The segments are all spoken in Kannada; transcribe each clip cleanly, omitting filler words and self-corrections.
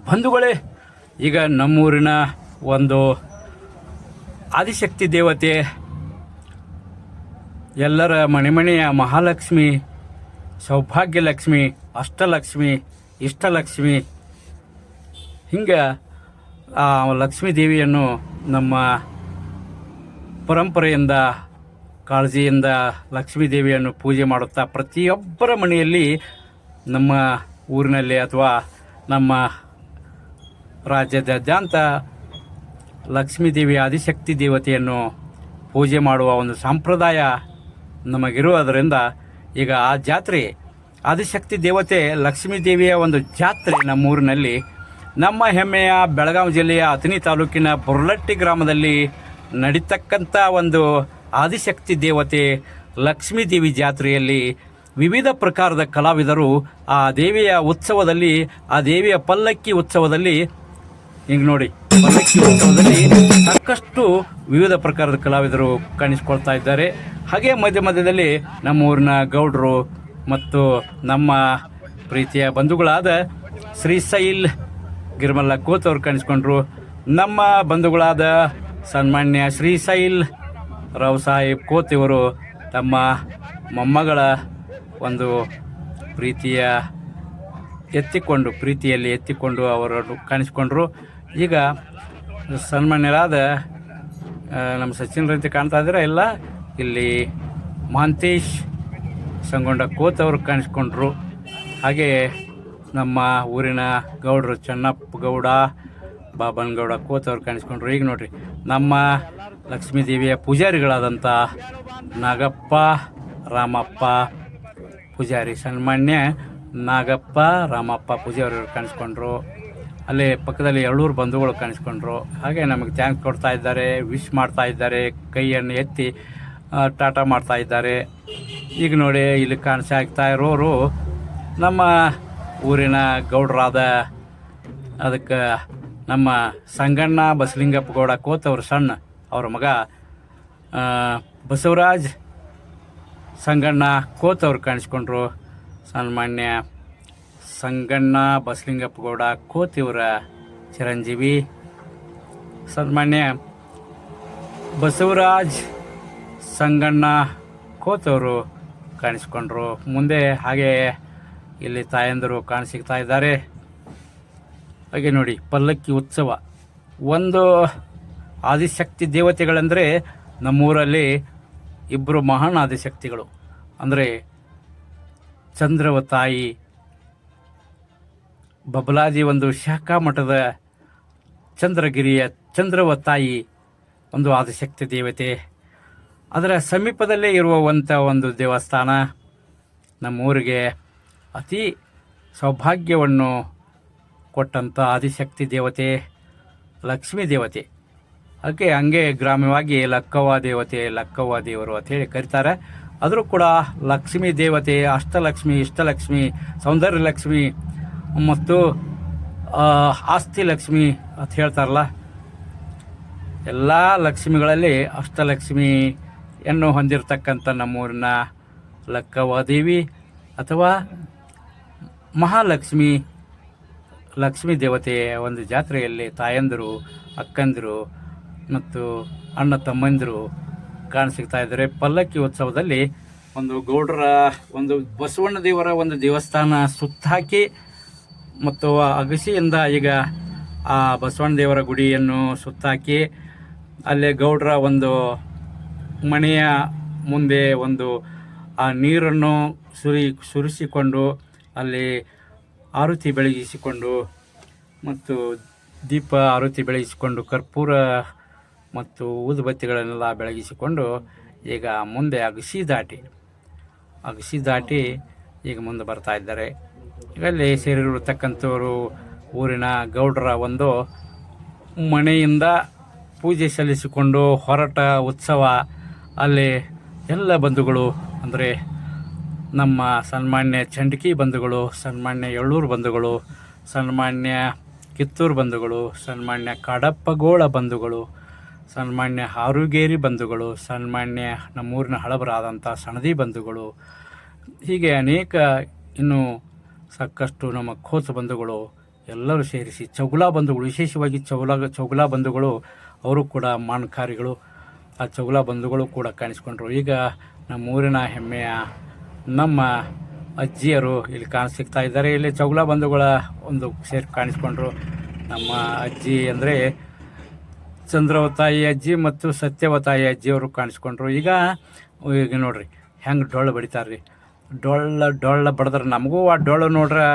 ಬಂಧುಗಳೇ, ಈಗ ನಮ್ಮೂರಿನ ಒಂದು ಆದಿಶಕ್ತಿ ದೇವತೆ, ಎಲ್ಲರ ಮನೆಯ ಮಹಾಲಕ್ಷ್ಮಿ, ಸೌಭಾಗ್ಯಲಕ್ಷ್ಮಿ, ಅಷ್ಟಲಕ್ಷ್ಮಿ, ಇಷ್ಟಲಕ್ಷ್ಮಿ, ಹಿಂಗೆ ಆ ಲಕ್ಷ್ಮೀ ದೇವಿಯನ್ನು ನಮ್ಮ ಪರಂಪರೆಯಿಂದ ಕಾಳಜಿಯಿಂದ ಲಕ್ಷ್ಮೀ ದೇವಿಯನ್ನು ಪೂಜೆ ಮಾಡುತ್ತಾ ಪ್ರತಿಯೊಬ್ಬರ ಮನೆಯಲ್ಲಿ ನಮ್ಮ ಊರಿನಲ್ಲಿ ಅಥವಾ ನಮ್ಮ ರಾಜ್ಯದಾದ್ಯಂತ ಲಕ್ಷ್ಮೀ ದೇವಿ ಆದಿಶಕ್ತಿ ದೇವತೆಯನ್ನು ಪೂಜೆ ಮಾಡುವ ಒಂದು ಸಂಪ್ರದಾಯ ನಮಗಿರುವುದರಿಂದ ಈಗ ಆ ಜಾತ್ರೆ, ಆದಿಶಕ್ತಿ ದೇವತೆ ಲಕ್ಷ್ಮೀ ದೇವಿಯ ಒಂದು ಜಾತ್ರೆ ನಮ್ಮೂರಿನಲ್ಲಿ, ನಮ್ಮ ಹೆಮ್ಮೆಯ ಬೆಳಗಾವಿ ಜಿಲ್ಲೆಯ ಅಥಣಿ ತಾಲೂಕಿನ ಬುರ್ಲಟ್ಟಿ ಗ್ರಾಮದಲ್ಲಿ ನಡೀತಕ್ಕಂಥ ಒಂದು ಆದಿಶಕ್ತಿ ದೇವತೆ ಲಕ್ಷ್ಮೀ ದೇವಿ ಜಾತ್ರೆಯಲ್ಲಿ ವಿವಿಧ ಪ್ರಕಾರದ ಕಲಾವಿದರು ಆ ದೇವಿಯ ಉತ್ಸವದಲ್ಲಿ, ಆ ದೇವಿಯ ಪಲ್ಲಕ್ಕಿ ಉತ್ಸವದಲ್ಲಿ, ಹಿಂಗೆ ನೋಡಿ, ಪಲ್ಲಕ್ಕಿ ಉತ್ಸವದಲ್ಲಿ ಸಾಕಷ್ಟು ವಿವಿಧ ಪ್ರಕಾರದ ಕಲಾವಿದರು ಕಾಣಿಸ್ಕೊಳ್ತಾ ಇದ್ದಾರೆ. ಹಾಗೆ ಮಧ್ಯ ಮಧ್ಯದಲ್ಲಿ ನಮ್ಮ ಊರಿನ ಗೌಡರು ಮತ್ತು ನಮ್ಮ ಪ್ರೀತಿಯ ಬಂಧುಗಳಾದ ಶ್ರೀಶೈಲ್ ಗಿರ್ಮಲ್ಲ ಕೋತ್ ಅವರು ಕಾಣಿಸ್ಕೊಂಡ್ರು. ನಮ್ಮ ಬಂಧುಗಳಾದ ಸನ್ಮಾನ್ಯ ಶ್ರೀಶೈಲ್ ರಾವ್ ಸಾಹೇಬ್ ಕೋತ್ ಇವರು ತಮ್ಮ ಮೊಮ್ಮಗಳ ಒಂದು ಪ್ರೀತಿಯಲ್ಲಿ ಎತ್ತಿಕೊಂಡು ಅವರು ಕಾಣಿಸ್ಕೊಂಡ್ರು. ಈಗ ಸನ್ಮಾನ್ಯರಾದ ನಮ್ಮ ಸಚಿನ್ ರೀತಿ ಕಾಣ್ತಾ ಇದ್ದಾರೆ, ಎಲ್ಲ ಇಲ್ಲಿ ಮಹಾಂತೇಶ್ ಸಂಗೊಂಡ ಕೋತ್ ಅವರು ಕಾಣಿಸ್ಕೊಂಡ್ರು. ಹಾಗೆ ನಮ್ಮ ಊರಿನ ಗೌಡರು ಚೆನ್ನಪ್ಪ ಗೌಡ, ಬಾಬನಗೌಡ ಕೋತ್ ಅವರು ಕಾಣಿಸ್ಕೊಂಡ್ರು. ಈಗ ನೋಡ್ರಿ, ನಮ್ಮ ಲಕ್ಷ್ಮೀ ದೇವಿಯ ಪೂಜಾರಿಗಳಾದಂಥ ನಾಗಪ್ಪ ರಾಮಪ್ಪ ಪೂಜಾರಿ, ಸನ್ಮಾನ್ಯ ನಾಗಪ್ಪ ರಾಮಪ್ಪ ಪೂಜಾರಿ ಅವರು ಕಾಣಿಸ್ಕೊಂಡ್ರು. ಅಲ್ಲಿ ಪಕ್ಕದಲ್ಲಿ 2 ಬಂಧುಗಳು ಕಾಣಿಸ್ಕೊಂಡ್ರು. ಹಾಗೆ ನಮಗೆ ಥ್ಯಾಂಕ್ಸ್ ಕೊಡ್ತಾ ಇದ್ದಾರೆ, ವಿಶ್ ಮಾಡ್ತಾ ಇದ್ದಾರೆ, ಕೈಯನ್ನು ಎತ್ತಿ ಟಾಟಾ ಮಾಡ್ತಾ ಇದ್ದಾರೆ. ಈಗ ನೋಡಿ, ಇಲ್ಲಿ ಕಾಣಿಸ್ತಾ ಇರೋರು ನಮ್ಮ ಊರಿನ ಗೌಡರಾದ, ಅದಕ್ಕೆ ನಮ್ಮ ಸಂಗಣ್ಣ ಬಸಲಿಂಗಪ್ಪ ಗೌಡ ಕೋತ್ ಅವ್ರ ಸಣ್ಣ ಅವ್ರ ಮಗ ಬಸವರಾಜ್ ಸಂಗಣ್ಣ ಕೋತ್ ಅವ್ರು ಕಾಣಿಸ್ಕೊಂಡ್ರು. ಸನ್ಮಾನ್ಯ ಸಂಗಣ್ಣ ಬಸಲಿಂಗಪ್ಪ ಗೌಡ ಕೋತ್ ಇವರ ಚಿರಂಜೀವಿ, ಸನ್ಮಾನ್ಯ ಬಸವರಾಜ್ ಸಂಗಣ್ಣ ಕೋತ್ ಅವರು ಕಾಣಿಸ್ಕೊಂಡ್ರು. ಮುಂದೆ ಹಾಗೆ ಇಲ್ಲಿ ತಾಯಂದರು ಕಾಣಿಸಿಗ್ತಾ ಇದ್ದಾರೆ. ಹಾಗೆ ನೋಡಿ, ಪಲ್ಲಕ್ಕಿ ಉತ್ಸವ, ಒಂದು ಆದಿಶಕ್ತಿ ದೇವತೆಗಳೆಂದರೆ ನಮ್ಮೂರಲ್ಲಿ 2 ಮಹಾನ್ ಆದಿಶಕ್ತಿಗಳು, ಅಂದರೆ ಚಂದ್ರವ ತಾಯಿ ಬಬಲಾದಿ ಒಂದು ಶಾಖಾ ಮಠದ ಚಂದ್ರಗಿರಿಯ ಚಂದ್ರವ ತಾಯಿ ಒಂದು ಆದಿಶಕ್ತಿ ದೇವತೆ. ಅದರ ಸಮೀಪದಲ್ಲೇ ಇರುವಂಥ ಒಂದು ದೇವಸ್ಥಾನ ನಮ್ಮೂರಿಗೆ ಅತಿ ಸೌಭಾಗ್ಯವನ್ನು ಕೊಟ್ಟಂಥ ಆದಿಶಕ್ತಿ ದೇವತೆ ಲಕ್ಷ್ಮೀ ದೇವತೆ. ಹಂಗೆ ಗ್ರಾಮ್ಯವಾಗಿ ಲಕ್ಕವ್ವ ದೇವರು ಅಂಥೇಳಿ ಕರೀತಾರೆ. ಆದರೂ ಕೂಡ ಲಕ್ಷ್ಮೀ ದೇವತೆ, ಅಷ್ಟಲಕ್ಷ್ಮಿ, ಇಷ್ಟಲಕ್ಷ್ಮಿ, ಸೌಂದರ್ಯ ಲಕ್ಷ್ಮಿ ಮತ್ತು ಆಸ್ತಿ ಲಕ್ಷ್ಮಿ ಅಂತ ಹೇಳ್ತಾರಲ್ಲ, ಎಲ್ಲ ಲಕ್ಷ್ಮಿಗಳಲ್ಲಿ ಅಷ್ಟಲಕ್ಷ್ಮಿಯನ್ನು ಹೊಂದಿರತಕ್ಕಂಥ ನಮ್ಮೂರಿನ ಲಕ್ಕವ್ವ ದೇವಿ ಅಥವಾ ಮಹಾಲಕ್ಷ್ಮಿ ಲಕ್ಷ್ಮೀ ದೇವತೆಯ ಒಂದು ಜಾತ್ರೆಯಲ್ಲಿ ತಾಯಂದಿರು, ಅಕ್ಕಂದಿರು ಮತ್ತು ಅಣ್ಣ ತಮ್ಮಂದಿರು ಕಾಣಸಿಗ್ತಾ ಇದ್ದಾರೆ. ಪಲ್ಲಕ್ಕಿ ಉತ್ಸವದಲ್ಲಿ ಒಂದು ಗೌಡರ ಒಂದು ಬಸವಣ್ಣ ದೇವರ ಒಂದು ದೇವಸ್ಥಾನ ಸುತ್ತಾಕಿ ಮತ್ತು ಅಗಸಿಯಿಂದ ಈಗ ಆ ಬಸವಣ್ಣ ದೇವರ ಗುಡಿಯನ್ನು ಸುತ್ತಾಕಿ, ಅಲ್ಲೇ ಗೌಡರ ಒಂದು ಮನೆಯ ಮುಂದೆ ಒಂದು ಆ ನೀರನ್ನು ಸುರಿಸಿಕೊಂಡು ಅಲ್ಲಿ ಆರತಿ ಬೆಳಗಿಸಿಕೊಂಡು ಮತ್ತು ದೀಪ ಆರತಿ ಬೆಳಗಿಸಿಕೊಂಡು ಕರ್ಪೂರ ಮತ್ತು ಊದುಬತ್ತಿಗಳನ್ನೆಲ್ಲ ಬೆಳಗಿಸಿಕೊಂಡು ಈಗ ಮುಂದೆ ಅಗಸಿ ದಾಟಿ ಈಗ ಮುಂದೆ ಬರ್ತಾ ಇದ್ದಾರೆ. ಈಗಲ್ಲಿ ಸೇರಿರತಕ್ಕಂಥವರು ಊರಿನ ಗೌಡರ ಒಂದು ಮನೆಯಿಂದ ಪೂಜೆ ಸಲ್ಲಿಸಿಕೊಂಡು ಹೊರಟ ಉತ್ಸವ. ಅಲ್ಲಿ ಎಲ್ಲ ಬಂಧುಗಳು, ಅಂದರೆ ನಮ್ಮ ಸನ್ಮಾನ್ಯ ಚಂಡಕಿ ಬಂಧುಗಳು, ಸನ್ಮಾನ್ಯ ಎಳ್ಳೂರು ಬಂಧುಗಳು, ಸನ್ಮಾನ್ಯ ಕಿತ್ತೂರು ಬಂಧುಗಳು, ಸನ್ಮಾನ್ಯ ಕಾಡಪ್ಪಗೋಳ ಬಂಧುಗಳು, ಸನ್ಮಾನ್ಯ ಹಾರುಗೇರಿ ಬಂಧುಗಳು, ಸನ್ಮಾನ್ಯ ನಮ್ಮೂರಿನ ಹಳಬರಾದಂಥ ಸಣದಿ ಬಂಧುಗಳು, ಹೀಗೆ ಅನೇಕ ಇನ್ನೂ ಸಾಕಷ್ಟು ನಮ್ಮ ಖೋಸ್ ಬಂಧುಗಳು ಎಲ್ಲರೂ ಸೇರಿಸಿ ಚೌಗುಲ ಬಂಧುಗಳು, ವಿಶೇಷವಾಗಿ ಚೌಗುಲ ಬಂಧುಗಳು ಅವರು ಕೂಡ ಮಾನ್ಕಾರಿಗಳು. ಆ ಚೌಗುಲ ಬಂಧುಗಳು ಕೂಡ ಕಾಣಿಸ್ಕೊಂಡ್ರು. ಈಗ ನಮ್ಮೂರಿನ ಹೆಮ್ಮೆಯ ನಮ್ಮ ಅಜ್ಜಿಯರು ಇಲ್ಲಿ ಸಿಗ್ತಾ ಇದ್ದಾರೆ. ಇಲ್ಲಿ ಚೌಗುಲ ಬಂಧುಗಳ ಒಂದು ಕಾಣಿಸ್ಕೊಂಡ್ರು. ನಮ್ಮ ಅಜ್ಜಿ ಅಂದರೆ ಚಂದ್ರವತಾಯಿ ಅಜ್ಜಿ ಮತ್ತು ಸತ್ಯವತಾಯಿ ಅಜ್ಜಿಯವರು ಕಾಣಿಸ್ಕೊಂಡ್ರು. ಈಗ ನೋಡ್ರಿ ಹೆಂಗೆ ಡೊಳ್ಳು ಬಡಿತಾರೆ ರೀ. ಡೊಳ್ಳು ಬಡಿದ್ರೆ ನಮಗೂ ಆ ಡೊಳ್ಳು ನೋಡ್ರೆ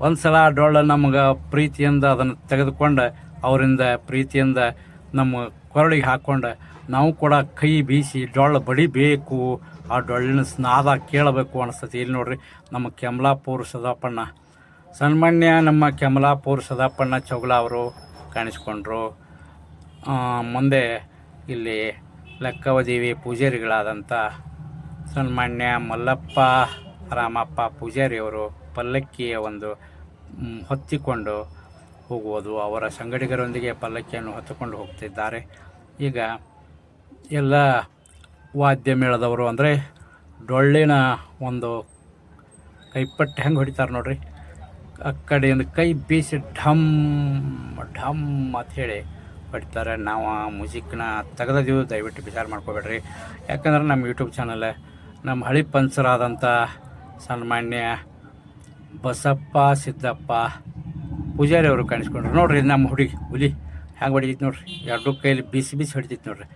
ಒಂದು ಸಲ ಆ ಡೊಳ್ಳು ನಮ್ಗೆ ಪ್ರೀತಿಯಿಂದ ಅದನ್ನು ತೆಗೆದುಕೊಂಡು ಅವರಿಂದ ಪ್ರೀತಿಯಿಂದ ನಮ್ಮ ಕೊರಳಿಗೆ ಹಾಕ್ಕೊಂಡು ನಾವು ಕೂಡ ಕೈ ಬೀಸಿ ಡೊಳ್ಳು ಬಡಿಬೇಕು, ಆ ಡೊಳ್ಳಿನ ನಾದ ಕೇಳಬೇಕು ಅನಿಸ್ತತಿ. ಇಲ್ಲಿ ನೋಡ್ರಿ ನಮ್ಮ ಕೆಮಲಾಪುರ ಸದಾಪಣ್ಣ, ಸನ್ಮಾನ್ಯ ನಮ್ಮ ಕೆಮಲಾಪುರ ಸದಾಪಣ್ಣ ಚೌಗುಲ ಅವರು ಕಾಣಿಸ್ಕೊಂಡ್ರು. ಮುಂದೆ ಇಲ್ಲಿ ಲೆಕ್ಕವದೇವಿ ಪೂಜಾರಿಗಳಾದಂಥ ಸನ್ಮಾನ್ಯ ಮಲ್ಲಪ್ಪ ರಾಮಪ್ಪ ಪೂಜಾರಿಯವರು ಪಲ್ಲಕ್ಕಿಯ ಒಂದು ಹೊತ್ತಿಕೊಂಡು ಹೋಗುವುದು, ಅವರ ಸಂಗಡಿಗರೊಂದಿಗೆ ಪಲ್ಲಕ್ಕಿಯನ್ನು ಹೊತ್ತುಕೊಂಡು ಹೋಗ್ತಿದ್ದಾರೆ. ಈಗ ಎಲ್ಲ ವಾದ್ಯ ಮೇಳದವರು ಅಂದರೆ ಡೊಳ್ಳಿನ ಒಂದು ಕೈಪಟ್ಟು ಹೆಂಗೆ ಹೊಡಿತಾರೆ ನೋಡ್ರಿ, ಆ ಕಡೆಯಿಂದ ಕೈ ಬೀಸಿ ಢಮ್ ಢಮ್ ಅಂತ ಹೇಳಿ ಹೊಡಿತಾರೆ. ನಾವು ಆ ಮ್ಯೂಸಿಕ್ನ ತೆಗೆದಿದ್ದೀವಿ, ದಯವಿಟ್ಟು ವಿಚಾರ ಮಾಡ್ಕೋಬೇಡ್ರಿ. ಯಾಕಂದ್ರೆ ನಮ್ಮ ಯೂಟ್ಯೂಬ್ ಚಾನಲ್ ನಮ್ಮ ಹಳಿ ಪಂಚರಾದಂಥ ಸನ್ಮಾನ್ಯ ಬಸಪ್ಪ ಸಿದ್ದಪ್ಪ ಪೂಜಾರಿ ಅವರು ಕಾಣಿಸ್ಕೊಂಡ್ರು. ನೋಡ್ರಿ ನಮ್ಮ ಹುಲಿ ಹೆಂಗೆ ಹೊಡಿತೈತಿ ನೋಡ್ರಿ, ಎರಡು ಕೈಲಿ ಬಿಸಿ ಹೊಡಿತೈತಿ ನೋಡ್ರಿ.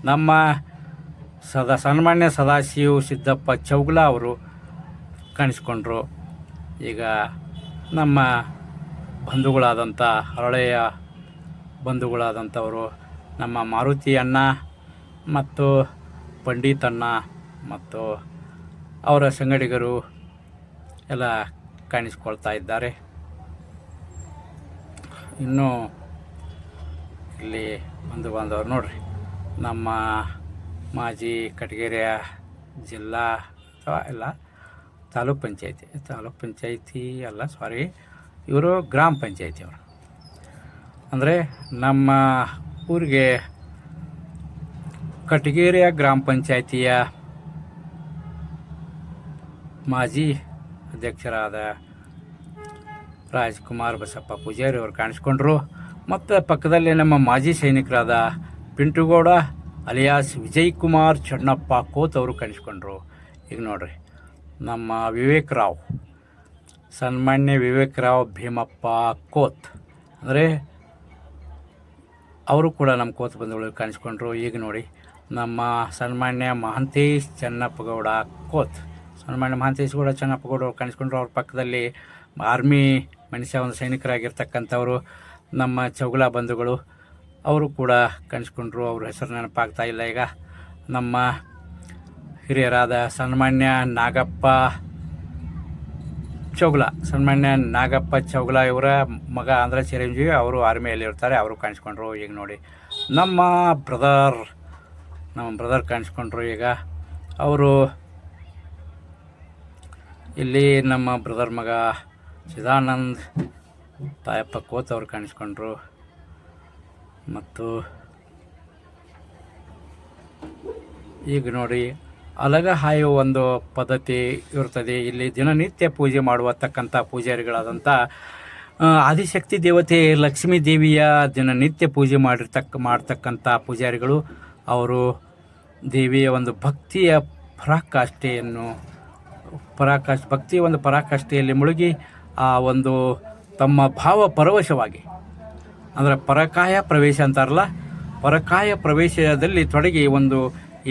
ನಮ್ಮ ಸನ್ಮಾನ್ಯ ಸದಾಶಿವ ಸಿದ್ದಪ್ಪ ಚೌಗುಲ ಅವರು ಕಾಣಿಸ್ಕೊಂಡ್ರು. ಈಗ ನಮ್ಮ ಬಂಧುಗಳಾದಂಥ ಹರಳೆಯ ಬಂಧುಗಳಾದಂಥವರು ನಮ್ಮ ಮಾರುತಿ ಅಣ್ಣ ಮತ್ತು ಪಂಡಿತಣ್ಣ ಮತ್ತು ಅವರ ಸಂಗಡಿಗರು ಎಲ್ಲ ಕಾಣಿಸ್ಕೊಳ್ತಾ ಇದ್ದಾರೆ. ಇನ್ನು ಇಲ್ಲಿ ಬಂಧುವರು ನೋಡ್ರಿ, ನಮ್ಮ ಮಾಜಿ ಕಟಗೇರಿಯ ಜಿಲ್ಲಾ ಅಥವಾ ಎಲ್ಲ ತಾಲೂಕ್ ಪಂಚಾಯಿತಿ ಅಲ್ಲ ಸಾರಿ, ಇವರು ಗ್ರಾಮ ಪಂಚಾಯಿತಿ ಅವರು. ಅಂದರೆ ನಮ್ಮ ಊರಿಗೆ ಕಟಗೇರಿಯ ಗ್ರಾಮ ಪಂಚಾಯಿತಿಯ ಮಾಜಿ ಅಧ್ಯಕ್ಷರಾದ ರಾಜ್ಕುಮಾರ್ ಬಸಪ್ಪ ಪೂಜಾರಿ ಅವರು ಕಾಣಿಸ್ಕೊಂಡ್ರು. ಮತ್ತು ಪಕ್ಕದಲ್ಲಿ ನಮ್ಮ ಮಾಜಿ ಸೈನಿಕರಾದ ಪಿಂಟುಗೌಡ ಅಲಿಯಾಸ್ ವಿಜಯ್ ಕುಮಾರ್ ಚನ್ನಪ್ಪ ಕೋತ್ ಅವರು ಕಾಣಿಸ್ಕೊಂಡ್ರು. ಈಗ ನೋಡ್ರಿ ನಮ್ಮ ವಿವೇಕರಾವ್, ಸನ್ಮಾನ್ಯ ವಿವೇಕರಾವ್ ಭೀಮಪ್ಪ ಕೋತ್ ಅಂದರೆ ಅವರು ಕೂಡ ನಮ್ಮ ಕೋತ್ ಬಂಧುಗಳು ಕಾಣಿಸ್ಕೊಂಡ್ರು. ಈಗ ನೋಡಿ ನಮ್ಮ ಸನ್ಮಾನ್ಯ ಮಹಂತೇಶ್ ಚನ್ನಪ್ಪಗೌಡ ಕೋತ್, ಸನ್ಮಾನ್ಯ ಮಹಂತೇಶ್ ಗೌಡ ಚನ್ನಪ್ಪಗೌಡ ಅವ್ರು ಕಾಣಿಸ್ಕೊಂಡ್ರು. ಅವ್ರ ಪಕ್ಕದಲ್ಲಿ ಆರ್ಮಿ ಮನುಷ್ಯ ಒಂದು ಸೈನಿಕರಾಗಿರ್ತಕ್ಕಂಥವರು ನಮ್ಮ ಚೌಗುಲ ಬಂಧುಗಳು ಅವರು ಕೂಡ ಕಾಣಿಸ್ಕೊಂಡ್ರು. ಅವ್ರ ಹೆಸರು ನೆನಪಾಗ್ತಾ ಇಲ್ಲ. ಈಗ ನಮ್ಮ ಹಿರಿಯರಾದ ಸನ್ಮಾನ್ಯ ನಾಗಪ್ಪ ಚೌಗುಲ ಇವರ ಮಗ ಅಂದರೆ ಚಿರಂಜೀವಿ, ಅವರು ಆರ್ಮಿಯಲ್ಲಿ ಇರ್ತಾರೆ, ಅವರು ಕಾಣಿಸ್ಕೊಂಡ್ರು. ಈಗ ನೋಡಿ ನಮ್ಮ ಬ್ರದರ್ ಕಾಣಿಸ್ಕೊಂಡ್ರು. ಈಗ ಅವರು ಇಲ್ಲಿ ನಮ್ಮ ಬ್ರದರ್ ಮಗ ಚಿದಾನಂದ್ ತಾಯಪ್ಪ ಕೋತ್ ಅವರು ಕಾಣಿಸ್ಕೊಂಡ್ರು. ಮತ್ತು ಈಗ ನೋಡಿ ಅಲಗ ಹಾಯುವ ಒಂದು ಪದ್ಧತಿ ಇರ್ತದೆ. ಇಲ್ಲಿ ದಿನನಿತ್ಯ ಪೂಜೆ ಮಾಡುವತಕ್ಕಂಥ ಪೂಜಾರಿಗಳಾದಂಥ ಆದಿಶಕ್ತಿ ದೇವತೆ ಲಕ್ಷ್ಮೀ ದೇವಿಯ ದಿನನಿತ್ಯ ಪೂಜೆ ಮಾಡ್ತಕ್ಕಂಥ ಪೂಜಾರಿಗಳು. ಅವರು ದೇವಿಯ ಒಂದು ಭಕ್ತಿಯ ಭಕ್ತಿಯ ಒಂದು ಪರಾಕಾಷ್ಠೆಯಲ್ಲಿ ಮುಳುಗಿ ಆ ಒಂದು ತಮ್ಮ ಭಾವ ಪರವಶವಾಗಿ, ಅಂದರೆ ಪರಕಾಯ ಪ್ರವೇಶ ಅಂತಾರಲ್ಲ, ಪರಕಾಯ ಪ್ರವೇಶದಲ್ಲಿ ತೊಡಗಿ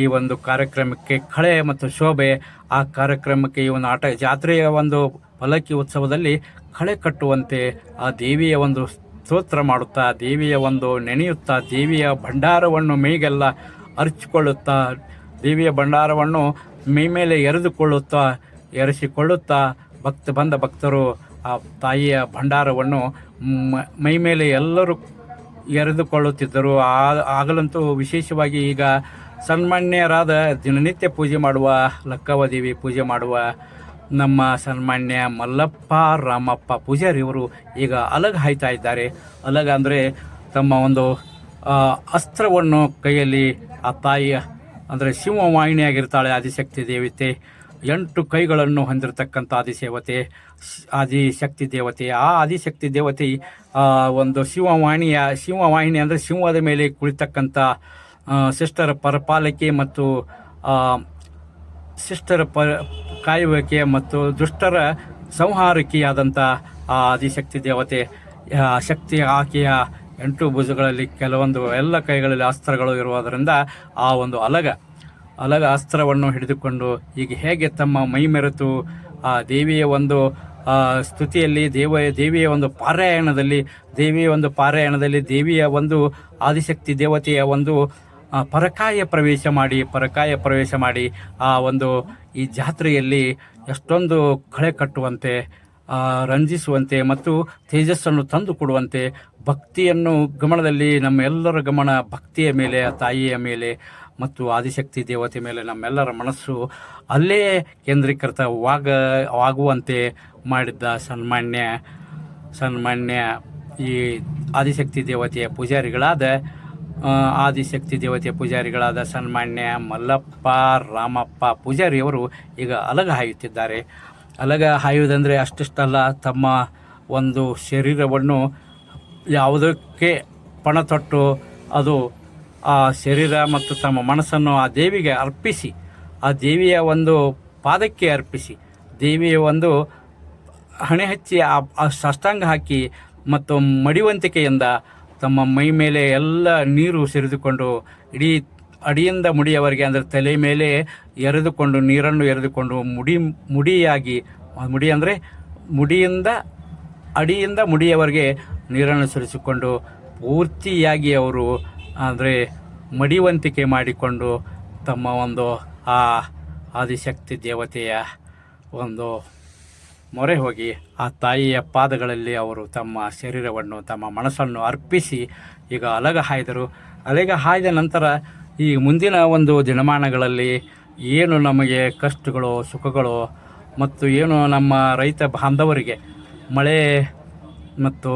ಈ ಒಂದು ಕಾರ್ಯಕ್ರಮಕ್ಕೆ ಕಳೆ ಮತ್ತು ಶೋಭೆ, ಆ ಕಾರ್ಯಕ್ರಮಕ್ಕೆ ಈ ಒಂದು ಜಾತ್ರೆಯ ಒಂದು ಪಲ್ಲಕ್ಕಿ ಉತ್ಸವದಲ್ಲಿ ಕಳೆ ಕಟ್ಟುವಂತೆ ಆ ದೇವಿಯ ಒಂದು ಸ್ತೋತ್ರ ಮಾಡುತ್ತಾ, ದೇವಿಯ ಒಂದು ನೆನೆಯುತ್ತಾ, ದೇವಿಯ ಭಂಡಾರವನ್ನು ಮೈಗೆಲ್ಲ ಅರ್ಚಿಕೊಳ್ಳುತ್ತಾ, ದೇವಿಯ ಭಂಡಾರವನ್ನು ಮೈ ಮೇಲೆ ಎರಸಿಕೊಳ್ಳುತ್ತಾ ಭಕ್ತರು ಆ ತಾಯಿಯ ಭಂಡಾರವನ್ನು ಮೈ ಮೇಲೆ ಎಲ್ಲರೂ ಎರೆದುಕೊಳ್ಳುತ್ತಿದ್ದರು. ಆಗಲಂತೂ ವಿಶೇಷವಾಗಿ ಈಗ ಸನ್ಮಾನ್ಯರಾದ ದಿನನಿತ್ಯ ಪೂಜೆ ಮಾಡುವ ಲಕ್ಕವದೇವಿ ಪೂಜೆ ಮಾಡುವ ನಮ್ಮ ಸನ್ಮಾನ್ಯ ಮಲ್ಲಪ್ಪ ರಾಮಪ್ಪ ಪೂಜಾರಿ ಇವರು ಈಗ ಅಲಗ ಹಾಯ್ತಾ ಇದ್ದಾರೆ. ಅಲಗ ಅಂದರೆ ತಮ್ಮ ಒಂದು ಅಸ್ತ್ರವನ್ನು ಕೈಯಲ್ಲಿ, ಆ ತಾಯಿಯ ಅಂದರೆ ಶಿವವಾಹಿನಿಯಾಗಿರ್ತಾಳೆ ಆದಿಶಕ್ತಿ ದೇವತೆ, 8 ಕೈಗಳನ್ನು ಹೊಂದಿರತಕ್ಕಂಥ ಆದಿಶಕ್ತಿ ದೇವತೆ. ಆ ಆದಿಶಕ್ತಿ ದೇವತೆ ಒಂದು ಶಿವವಾಹಿನಿ ಅಂದರೆ ಸಿಂಹದ ಮೇಲೆ ಕುಳಿತಕ್ಕಂಥ ಶಿಷ್ಟರ ಪರಿಪಾಲಕಿ ಮತ್ತು ಶಿಷ್ಟರ ಕಾಯುವಿಕೆ ಮತ್ತು ದುಷ್ಟರ ಸಂಹಾರಕಿಯಾದಂಥ ಆ ಆದಿಶಕ್ತಿ ದೇವತೆ. ಶಕ್ತಿ ಆಕೆಯ 8 ಭುಜಗಳಲ್ಲಿ ಕೆಲವೊಂದು ಎಲ್ಲ ಕೈಗಳಲ್ಲಿ ಅಸ್ತ್ರಗಳು ಇರುವುದರಿಂದ ಆ ಒಂದು ಅಲಗ ಅಸ್ತ್ರವನ್ನು ಹಿಡಿದುಕೊಂಡು ಈಗ ಹೇಗೆ ತಮ್ಮ ಮೈ ಮೆರೆತು ಆ ದೇವಿಯ ಒಂದು ಸ್ತುತಿಯಲ್ಲಿ ದೇವಿಯ ಒಂದು ಪಾರಾಯಣದಲ್ಲಿ ದೇವಿಯ ಒಂದು ಆದಿಶಕ್ತಿ ದೇವತೆಯ ಒಂದು ಪರಕಾಯ ಪ್ರವೇಶ ಮಾಡಿ ಆ ಒಂದು ಈ ಜಾತ್ರೆಯಲ್ಲಿ ಎಷ್ಟೊಂದು ಕಳೆ ಕಟ್ಟುವಂತೆ, ರಂಜಿಸುವಂತೆ ಮತ್ತು ತೇಜಸ್ಸನ್ನು ತಂದು ಕೊಡುವಂತೆ, ಭಕ್ತಿಯನ್ನು ಗಮನದಲ್ಲಿ ನಮ್ಮೆಲ್ಲರ ಗಮನ ಭಕ್ತಿಯ ಮೇಲೆ, ತಾಯಿಯ ಮೇಲೆ ಮತ್ತು ಆದಿಶಕ್ತಿ ದೇವತೆ ಮೇಲೆ ನಮ್ಮೆಲ್ಲರ ಮನಸ್ಸು ಅಲ್ಲೇ ಕೇಂದ್ರೀಕೃತವಾಗುವಂತೆ ಮಾಡಿದ್ದ ಸನ್ಮಾನ್ಯ ಈ ಆದಿಶಕ್ತಿ ದೇವತೆಯ ಪೂಜಾರಿಗಳಾದ ಸನ್ಮಾನ್ಯ ಮಲ್ಲಪ್ಪ ರಾಮಪ್ಪ ಪೂಜಾರಿಯವರು ಈಗ ಅಲಗ ಹಾಯುತ್ತಿದ್ದಾರೆ. ಅಲಗ ಹಾಯುವುದಂದರೆ ಅಷ್ಟಿಷ್ಟಲ್ಲ, ತಮ್ಮ ಒಂದು ಶರೀರವನ್ನು ಯಾವುದಕ್ಕೆ ಪಣ ತೊಟ್ಟು ಅದು ಆ ಶರೀರ ಮತ್ತು ತಮ್ಮ ಮನಸ್ಸನ್ನು ಆ ದೇವಿಗೆ ಅರ್ಪಿಸಿ, ಆ ದೇವಿಯ ಒಂದು ಪಾದಕ್ಕೆ ಅರ್ಪಿಸಿ, ದೇವಿಯ ಒಂದು ಹಣೆ ಹಚ್ಚಿ ಆ ಸಾಷ್ಟಾಂಗ ಹಾಕಿ ಮತ್ತು ಮಡಿವಂತಿಕೆಯಿಂದ ತಮ್ಮ ಮೈ ಮೇಲೆ ಎಲ್ಲ ನೀರು ಸುರಿದುಕೊಂಡು ಇಡೀ ಅಡಿಯಿಂದ ಮುಡಿಯವರೆಗೆ ಅಂದರೆ ತಲೆ ಮೇಲೆ ನೀರನ್ನು ಎರೆದುಕೊಂಡು ಮುಡಿ ಅಂದರೆ ಅಡಿಯಿಂದ ಮುಡಿಯವರೆಗೆ ನೀರನ್ನು ಸುರಿಸಿಕೊಂಡು ಪೂರ್ತಿಯಾಗಿ ಅವರು ಅಂದರೆ ಮಡಿವಂತಿಕೆ ಮಾಡಿಕೊಂಡು ತಮ್ಮ ಒಂದು ಆ ಆದಿಶಕ್ತಿ ದೇವತೆಯ ಒಂದು ಮೊರೆ ಹೋಗಿ ಆ ತಾಯಿಯ ಪಾದಗಳಲ್ಲಿ ಅವರು ತಮ್ಮ ಶರೀರವನ್ನು ತಮ್ಮ ಮನಸ್ಸನ್ನು ಅರ್ಪಿಸಿ ಈಗ ಅಲಗ ಹಾಯ್ದ ನಂತರ ಈ ಮುಂದಿನ ಒಂದು ದಿನಮಾನಗಳಲ್ಲಿ ಏನು ನಮಗೆ ಕಷ್ಟಗಳು ಸುಖಗಳು ಮತ್ತು ಏನು ನಮ್ಮ ರೈತ ಬಾಂಧವರಿಗೆ ಮಳೆ ಮತ್ತು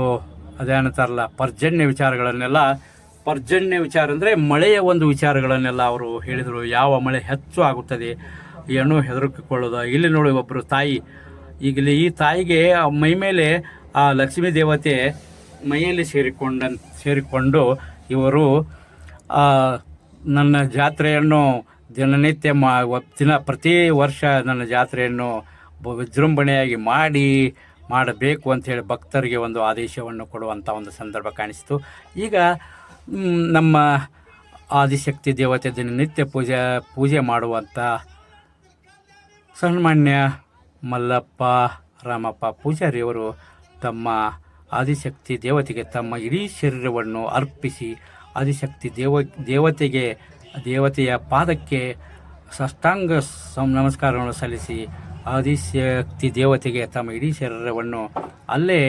ಅದೇನಂತಾರಲ್ಲ ಪರ್ಜನ್ಯ ವಿಚಾರ ಅಂದರೆ ಮಳೆಯ ಒಂದು ವಿಚಾರಗಳನ್ನೆಲ್ಲ ಅವರು ಹೇಳಿದರು. ಯಾವ ಮಳೆ ಹೆಚ್ಚು ಆಗುತ್ತದೆ, ಏನೋ ಹೆದರಿಕೊಳ್ಳೋದು. ಇಲ್ಲಿ ನೋಡಿ ಒಬ್ಬರು ತಾಯಿ, ಈಗಲೇ ಈ ತಾಯಿಗೆ ಮೈ ಮೇಲೆ ಆ ಲಕ್ಷ್ಮೀ ದೇವತೆ ಮೈಯಲ್ಲಿ ಸೇರಿಕೊಂಡು ಇವರು ನನ್ನ ಜಾತ್ರೆಯನ್ನು ದಿನನಿತ್ಯ ಪ್ರತಿ ವರ್ಷ ನನ್ನ ಜಾತ್ರೆಯನ್ನು ವಿಜೃಂಭಣೆಯಾಗಿ ಮಾಡಬೇಕು ಅಂಥೇಳಿ ಭಕ್ತರಿಗೆ ಒಂದು ಆದೇಶವನ್ನು ಕೊಡುವಂಥ ಒಂದು ಸಂದರ್ಭ ಕಾಣಿಸಿತು. ಈಗ ನಮ್ಮ ಆದಿಶಕ್ತಿ ದೇವತೆ ದಿನನಿತ್ಯ ಪೂಜೆ ಮಾಡುವಂಥ ಸನ್ಮಾನ್ಯ ಮಲ್ಲಪ್ಪ ರಾಮಪ್ಪ ಪೂಜಾರಿಯವರು ತಮ್ಮ ಆದಿಶಕ್ತಿ ದೇವತೆಗೆ ತಮ್ಮ ಇಡೀ ಶರೀರವನ್ನು ಅರ್ಪಿಸಿ ಆದಿಶಕ್ತಿ ದೇವತೆಯ ಪಾದಕ್ಕೆ ಸಾಷ್ಟಾಂಗ ನಮಸ್ಕಾರವನ್ನು ಸಲ್ಲಿಸಿ ಆದಿಶಕ್ತಿ ದೇವತೆಗೆ ತಮ್ಮ ಇಡೀ ಶರೀರವನ್ನು ಅಲ್ಲೇ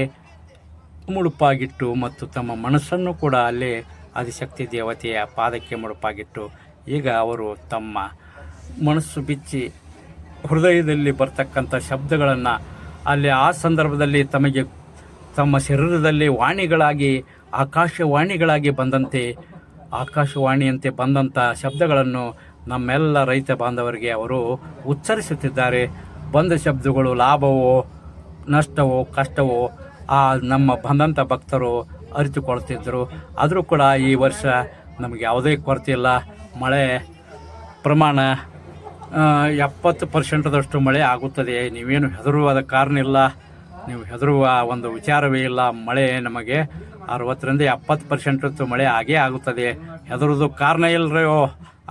ಮುಡುಪಾಗಿಟ್ಟು ಮತ್ತು ತಮ್ಮ ಮನಸ್ಸನ್ನು ಕೂಡ ಅಲ್ಲೇ ಆದಿಶಕ್ತಿ ದೇವತೆಯ ಪಾದಕ್ಕೆ ಮುಡುಪಾಗಿಟ್ಟು ಈಗ ಅವರು ತಮ್ಮ ಮನಸ್ಸು ಬಿಚ್ಚಿ ಹೃದಯದಲ್ಲಿ ಬರ್ತಕ್ಕಂಥ ಶಬ್ದಗಳನ್ನು ಅಲ್ಲಿ ಆ ಸಂದರ್ಭದಲ್ಲಿ ತಮ್ಮ ಶರೀರದಲ್ಲಿ ಆಕಾಶವಾಣಿಯಂತೆ ಬಂದಂಥ ಶಬ್ದಗಳನ್ನು ನಮ್ಮೆಲ್ಲ ರೈತ ಬಾಂಧವರಿಗೆ ಅವರು ಉಚ್ಚರಿಸುತ್ತಿದ್ದಾರೆ. ಬಂದ ಶಬ್ದಗಳು ಲಾಭವೋ ನಷ್ಟವೋ ಕಷ್ಟವೋ ನಮ್ಮ ಬಂದಂಥ ಭಕ್ತರು ಅರಿತುಕೊಳ್ತಿದ್ದರು. ಆದರೂ ಕೂಡ ಈ ವರ್ಷ ನಮಗೆ ಯಾವುದೇ ಕೊರತೆ ಇಲ್ಲ. ಮಳೆ ಪ್ರಮಾಣ 70% ಮಳೆ ಆಗುತ್ತದೆ. ನೀವೇನು ಹೆದರುವ ಕಾರಣ ಇಲ್ಲ, ನೀವು ಹೆದರುವ ಒಂದು ವಿಚಾರವೇ ಇಲ್ಲ. ಮಳೆ ನಮಗೆ 60-70% ಮಳೆ ಆಗೇ ಆಗುತ್ತದೆ. ಹೆದರೋದು ಕಾರಣ ಇಲ್ಲರೋ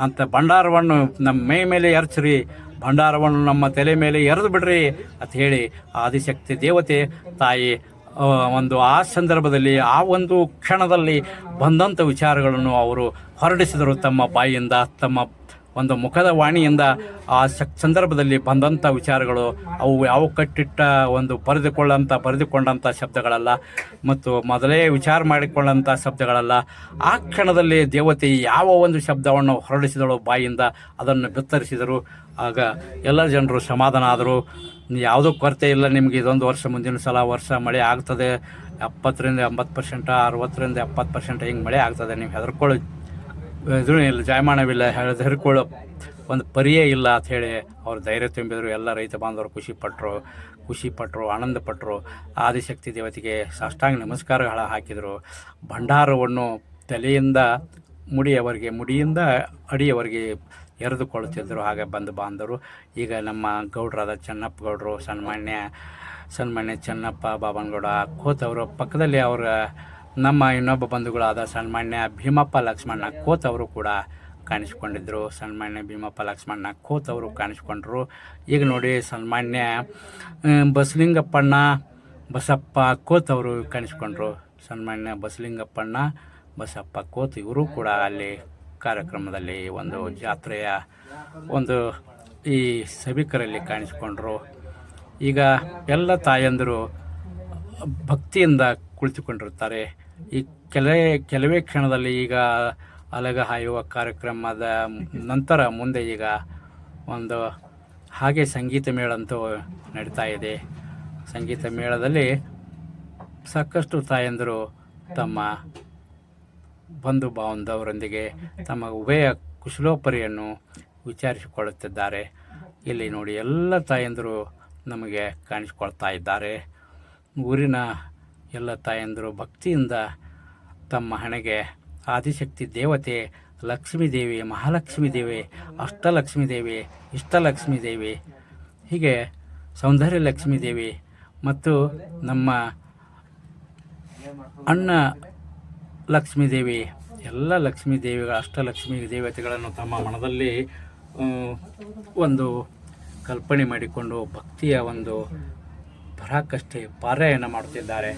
ಅಂತ ಭಂಡಾರವನ್ನು ನಮ್ಮ ಮೈ ಮೇಲೆ ಎರಚ್ರಿ, ಭಂಡಾರವನ್ನು ನಮ್ಮ ತಲೆ ಮೇಲೆ ಎರೆದು ಬಿಡ್ರಿ ಅಂತ ಹೇಳಿ ಆದಿಶಕ್ತಿ ದೇವತೆ ತಾಯಿ ಒಂದು ಆ ಸಂದರ್ಭದಲ್ಲಿ ಆ ಒಂದು ಕ್ಷಣದಲ್ಲಿ ಬಂದಂಥ ವಿಚಾರಗಳನ್ನು ಅವರು ಹೊರಡಿಸಿದರು. ತಮ್ಮ ಬಾಯಿಯಿಂದ, ತಮ್ಮ ಒಂದು ಮುಖದ ವಾಣಿಯಿಂದ ಆ ಸಂದರ್ಭದಲ್ಲಿ ಬಂದಂಥ ವಿಚಾರಗಳು ಅವು ಯಾವ ಕಟ್ಟಿಟ್ಟ ಒಂದು ಬರೆದುಕೊಂಡಂಥ ಶಬ್ದಗಳಲ್ಲ ಮತ್ತು ಮೊದಲೇ ವಿಚಾರ ಮಾಡಿಕೊಳ್ಳಂಥ ಶಬ್ದಗಳಲ್ಲ. ಆ ಕ್ಷಣದಲ್ಲಿ ದೇವತೆ ಯಾವ ಒಂದು ಶಬ್ದವನ್ನು ಹೊರಡಿಸಿದಳು ಬಾಯಿಯಿಂದ ಅದನ್ನು ಬಿತ್ತರಿಸಿದರು. ಆಗ ಎಲ್ಲ ಜನರು ಸಮಾಧಾನ ಆದರು. ಯಾವುದೂ ಕೊರತೆ ಇಲ್ಲ, ನಿಮಗೆ ಇದೊಂದು ವರ್ಷ ಮುಂದಿನ ವರ್ಷ ಮಳೆ ಆಗ್ತದೆ, 70-80%, 60-70% ಹಿಂಗೆ ಮಳೆ ಆಗ್ತದೆ, ನೀವು ಇದು ಇಲ್ಲ, ಜಾಯಮಾನವಿಲ್ಲ, ಹೆದರ್ಕೊಳ್ಳೋ ಒಂದು ಪರಿಯೇ ಇಲ್ಲ ಅಂಥೇಳಿ ಅವ್ರು ಧೈರ್ಯ ತುಂಬಿದರು. ಎಲ್ಲ ರೈತ ಬಾಂಧವರು ಖುಷಿಪಟ್ಟರು, ಆನಂದಪಟ್ಟರು. ಆದಿಶಕ್ತಿ ದೇವತೆಗೆ ಸಾಷ್ಟಾಂಗ ನಮಸ್ಕಾರಗಳ ಹಾಕಿದರು. ಭಂಡಾರವನ್ನು ತಲೆಯಿಂದ ಮುಡಿಯಿಂದ ಅಡಿಯವರೆಗೆ ಎರೆದುಕೊಳ್ಳುತ್ತಿದ್ದರು. ಹಾಗೆ ಬಂದು ಬಾಂಧವರು ಈಗ ನಮ್ಮ ಗೌಡರಾದ ಚೆನ್ನಪ್ಪ ಗೌಡರು, ಸನ್ಮಾನ್ಯ ಚೆನ್ನಪ್ಪ ಬಾಬನಗೌಡ ಕೋತ್ ಅವರು ಪಕ್ಕದಲ್ಲಿ ಅವರ ನಮ್ಮ ಇನ್ನೊಬ್ಬ ಬಂಧುಗಳಾದ ಸನ್ಮಾನ್ಯ ಭೀಮಪ್ಪ ಲಕ್ಷ್ಮಣ್ಣ ಕೋತ್ ಅವರು ಕೂಡ ಕಾಣಿಸ್ಕೊಂಡಿದ್ದರು. ಸನ್ಮಾನ್ಯ ಭೀಮಪ್ಪ ಲಕ್ಷ್ಮಣ್ಣ ಕೋತ್ ಅವರು ಕಾಣಿಸ್ಕೊಂಡ್ರು. ಈಗ ನೋಡಿ ಸನ್ಮಾನ್ಯ ಬಸಪ್ಪ ಕೋತ್ ಅವರು ಕಾಣಿಸ್ಕೊಂಡ್ರು. ಸನ್ಮಾನ್ಯ ಬಸಪ್ಪ ಕೋತ್ ಇವರು ಕೂಡ ಅಲ್ಲಿ ಕಾರ್ಯಕ್ರಮದಲ್ಲಿ ಒಂದು ಜಾತ್ರೆಯ ಒಂದು ಈ ಸಭಿಕರಲ್ಲಿ ಕಾಣಿಸ್ಕೊಂಡ್ರು. ಈಗ ಎಲ್ಲ ತಾಯಂದಿರು ಭಕ್ತಿಯಿಂದ ಕುಳಿತುಕೊಂಡಿರ್ತಾರೆ. ಈ ಕೆಲವೇ ಕ್ಷಣದಲ್ಲಿ ಈಗ ಅಲಗ ಹಾಯುವ ಕಾರ್ಯಕ್ರಮದ ನಂತರ ಮುಂದೆ ಈಗ ಒಂದು ಹಾಗೆ ಸಂಗೀತ ಮೇಳ ಅಂತೂ ನಡೀತಾ ಇದೆ. ಸಂಗೀತ ಮೇಳದಲ್ಲಿ ಸಾಕಷ್ಟು ತಾಯಂದಿರು ತಮ್ಮ ಬಂಧು ಬಾಂಧವರೊಂದಿಗೆ ತಮ್ಮ ಉಭಯ ಕುಶಲೋಪರಿಯನ್ನು ವಿಚಾರಿಸಿಕೊಳ್ಳುತ್ತಿದ್ದಾರೆ. ಇಲ್ಲಿ ನೋಡಿ ಎಲ್ಲ ತಾಯಂದಿರು ನಮಗೆ ಕಾಣಿಸಿಕೊಳ್ತಾ ಇದ್ದಾರೆ. ಊರಿನ ಎಲ್ಲ ತಾಯಂದಿರು ಭಕ್ತಿಯಿಂದ ತಮ್ಮ ಹಣೆಗೆ ಆದಿಶಕ್ತಿ ದೇವತೆ ಲಕ್ಷ್ಮೀ ದೇವಿ, ಮಹಾಲಕ್ಷ್ಮೀ ದೇವಿ, ಅಷ್ಟಲಕ್ಷ್ಮೀ ದೇವಿ, ಇಷ್ಟಲಕ್ಷ್ಮೀ ದೇವಿ, ಹೀಗೆ ಸೌಂದರ್ಯ ಲಕ್ಷ್ಮೀ ದೇವಿ ಮತ್ತು ನಮ್ಮ ಅಣ್ಣ ಲಕ್ಷ್ಮೀ ದೇವಿ, ಎಲ್ಲ ಲಕ್ಷ್ಮೀ ದೇವಿಗಳ ಅಷ್ಟಲಕ್ಷ್ಮೀ ದೇವತೆಗಳನ್ನು ತಮ್ಮ ಮನದಲ್ಲಿ ಒಂದು ಕಲ್ಪನೆ ಮಾಡಿಕೊಂಡು ಭಕ್ತಿಯ ಒಂದು ಪರಾಕಷ್ಟೇ ಪಾರಾಯಣ ಮಾಡುತ್ತಿದ್ದಾರೆ.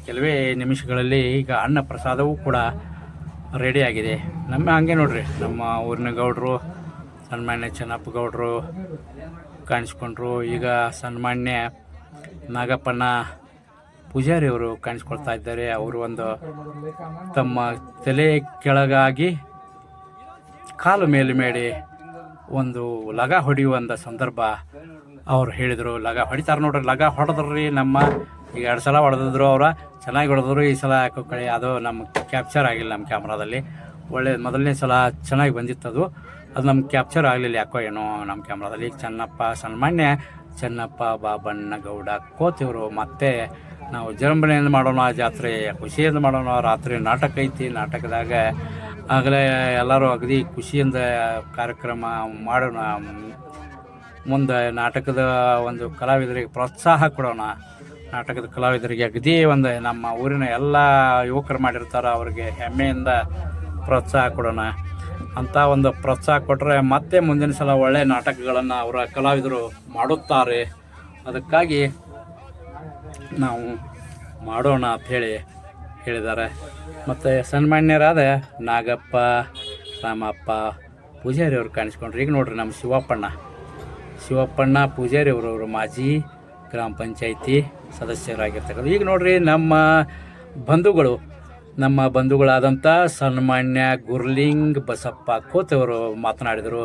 ಕೆಲವೇ ನಿಮಿಷಗಳಲ್ಲಿ ಈಗ ಅನ್ನ ಪ್ರಸಾದವೂ ಕೂಡ ರೆಡಿಯಾಗಿದೆ. ನಮ್ಮ ಹಂಗೆ ನೋಡ್ರಿ, ನಮ್ಮ ಊರಿನ ಗೌಡರು ಸನ್ಮಾನ್ಯ ಚೆನ್ನಪ್ಪ ಗೌಡರು ಕಾಣಿಸ್ಕೊಂಡ್ರು. ಈಗ ಸನ್ಮಾನ್ಯ ನಾಗಪ್ಪನ ಪೂಜಾರಿ ಅವರು ಕಾಣಿಸ್ಕೊಳ್ತಾ ಇದ್ದಾರೆ. ಅವರು ಒಂದು ತಮ್ಮ ತಲೆ ಕೆಳಗಾಗಿ ಕಾಲು ಮೇಲೆ ಮಾಡಿ ಒಂದು ಲಗ ಹೊಡೆಯುವಂಥ ಸಂದರ್ಭ ಅವ್ರು ಹೇಳಿದರು. ಲಗ ಹೊಡಿತಾರೆ ನೋಡ್ರಿ, ಲಗ ಹೊಡೆದ್ರಿ. ನಮ್ಮ ಈಗ 2 ಸಲ ಹೊಡೆದಿದ್ರು, ಚೆನ್ನಾಗಿ ಹೊಡೆದ್ರು. ಈ ಸಲ ಯಾಕೋ ಕಡೆ ಅದು ನಮ್ಮ ಕ್ಯಾಪ್ಚರ್ ಆಗಿಲ್ಲ. ನಮ್ಮ ಕ್ಯಾಮ್ರಾದಲ್ಲಿ ಮೊದಲನೇ ಸಲ ಚೆನ್ನಾಗಿ ಬಂದಿತ್ತು, ಅದು ನಮ್ಗೆ ಕ್ಯಾಪ್ಚರ್ ಆಗಲಿಲ್ಲ ಯಾಕೋ ಏನೋ ನಮ್ಮ ಕ್ಯಾಮ್ರಾದಲ್ಲಿ. ಸನ್ಮಾನ್ಯ ಚೆನ್ನಪ್ಪ ಬಾಬಣ್ಣಗೌಡ ಕೋತಿವರು ಮತ್ತೆ ನಾವು ವಿಜೃಂಭಣೆಯಿಂದ ಮಾಡೋಣ, ಜಾತ್ರೆ ಖುಷಿಯಿಂದ ಮಾಡೋಣ. ರಾತ್ರಿ ನಾಟಕ ಐತಿ, ನಾಟಕದಾಗ ಆಗಲೇ ಎಲ್ಲರೂ ಅಗದಿ ಖುಷಿಯಿಂದ ಕಾರ್ಯಕ್ರಮ ಮಾಡೋಣ. ಮುಂದೆ ನಾಟಕದ ಒಂದು ಕಲಾವಿದರಿಗೆ ಪ್ರೋತ್ಸಾಹ ಕೊಡೋಣ. ನಾಟಕದ ಕಲಾವಿದರಿಗೆ ಅಗದಿ ಒಂದು ನಮ್ಮ ಊರಿನ ಎಲ್ಲ ಯುವಕರು ಮಾಡಿರ್ತಾರೆ, ಅವ್ರಿಗೆ ಹೆಮ್ಮೆಯಿಂದ ಪ್ರೋತ್ಸಾಹ ಕೊಡೋಣ ಅಂತ ಒಂದು ಪ್ರೋತ್ಸಾಹ ಕೊಟ್ಟರೆ ಮತ್ತೆ ಮುಂದಿನ ಸಲ ಒಳ್ಳೆಯ ನಾಟಕಗಳನ್ನು ಅವರ ಕಲಾವಿದರು ಮಾಡುತ್ತಾರೆ. ಅದಕ್ಕಾಗಿ ನಾವು ಮಾಡೋಣ ಅಂಥೇಳಿ ಹೇಳಿದ್ದಾರೆ. ಮತ್ತು ಸನ್ಮಾನ್ಯರಾದ ನಾಗಪ್ಪ, ರಾಮಪ್ಪ ಪೂಜಾರಿ ಅವರು ಕಾಣಿಸ್ಕೊಂಡ್ರು. ಈಗ ನೋಡ್ರಿ ನಮ್ಮ ಶಿವಪ್ಪಣ್ಣ ಪೂಜಾರಿ ಅವರು ಮಾಜಿ ಗ್ರಾಮ ಪಂಚಾಯಿತಿ ಸದಸ್ಯರಾಗಿರ್ತಕ್ಕಂಥ. ಈಗ ನೋಡ್ರಿ ನಮ್ಮ ಬಂಧುಗಳಾದಂಥ ಸನ್ಮಾನ್ಯ ಗುರ್ಲಿಂಗ್ ಬಸಪ್ಪ ಕೋತ್ ಅವರು ಮಾತನಾಡಿದರು.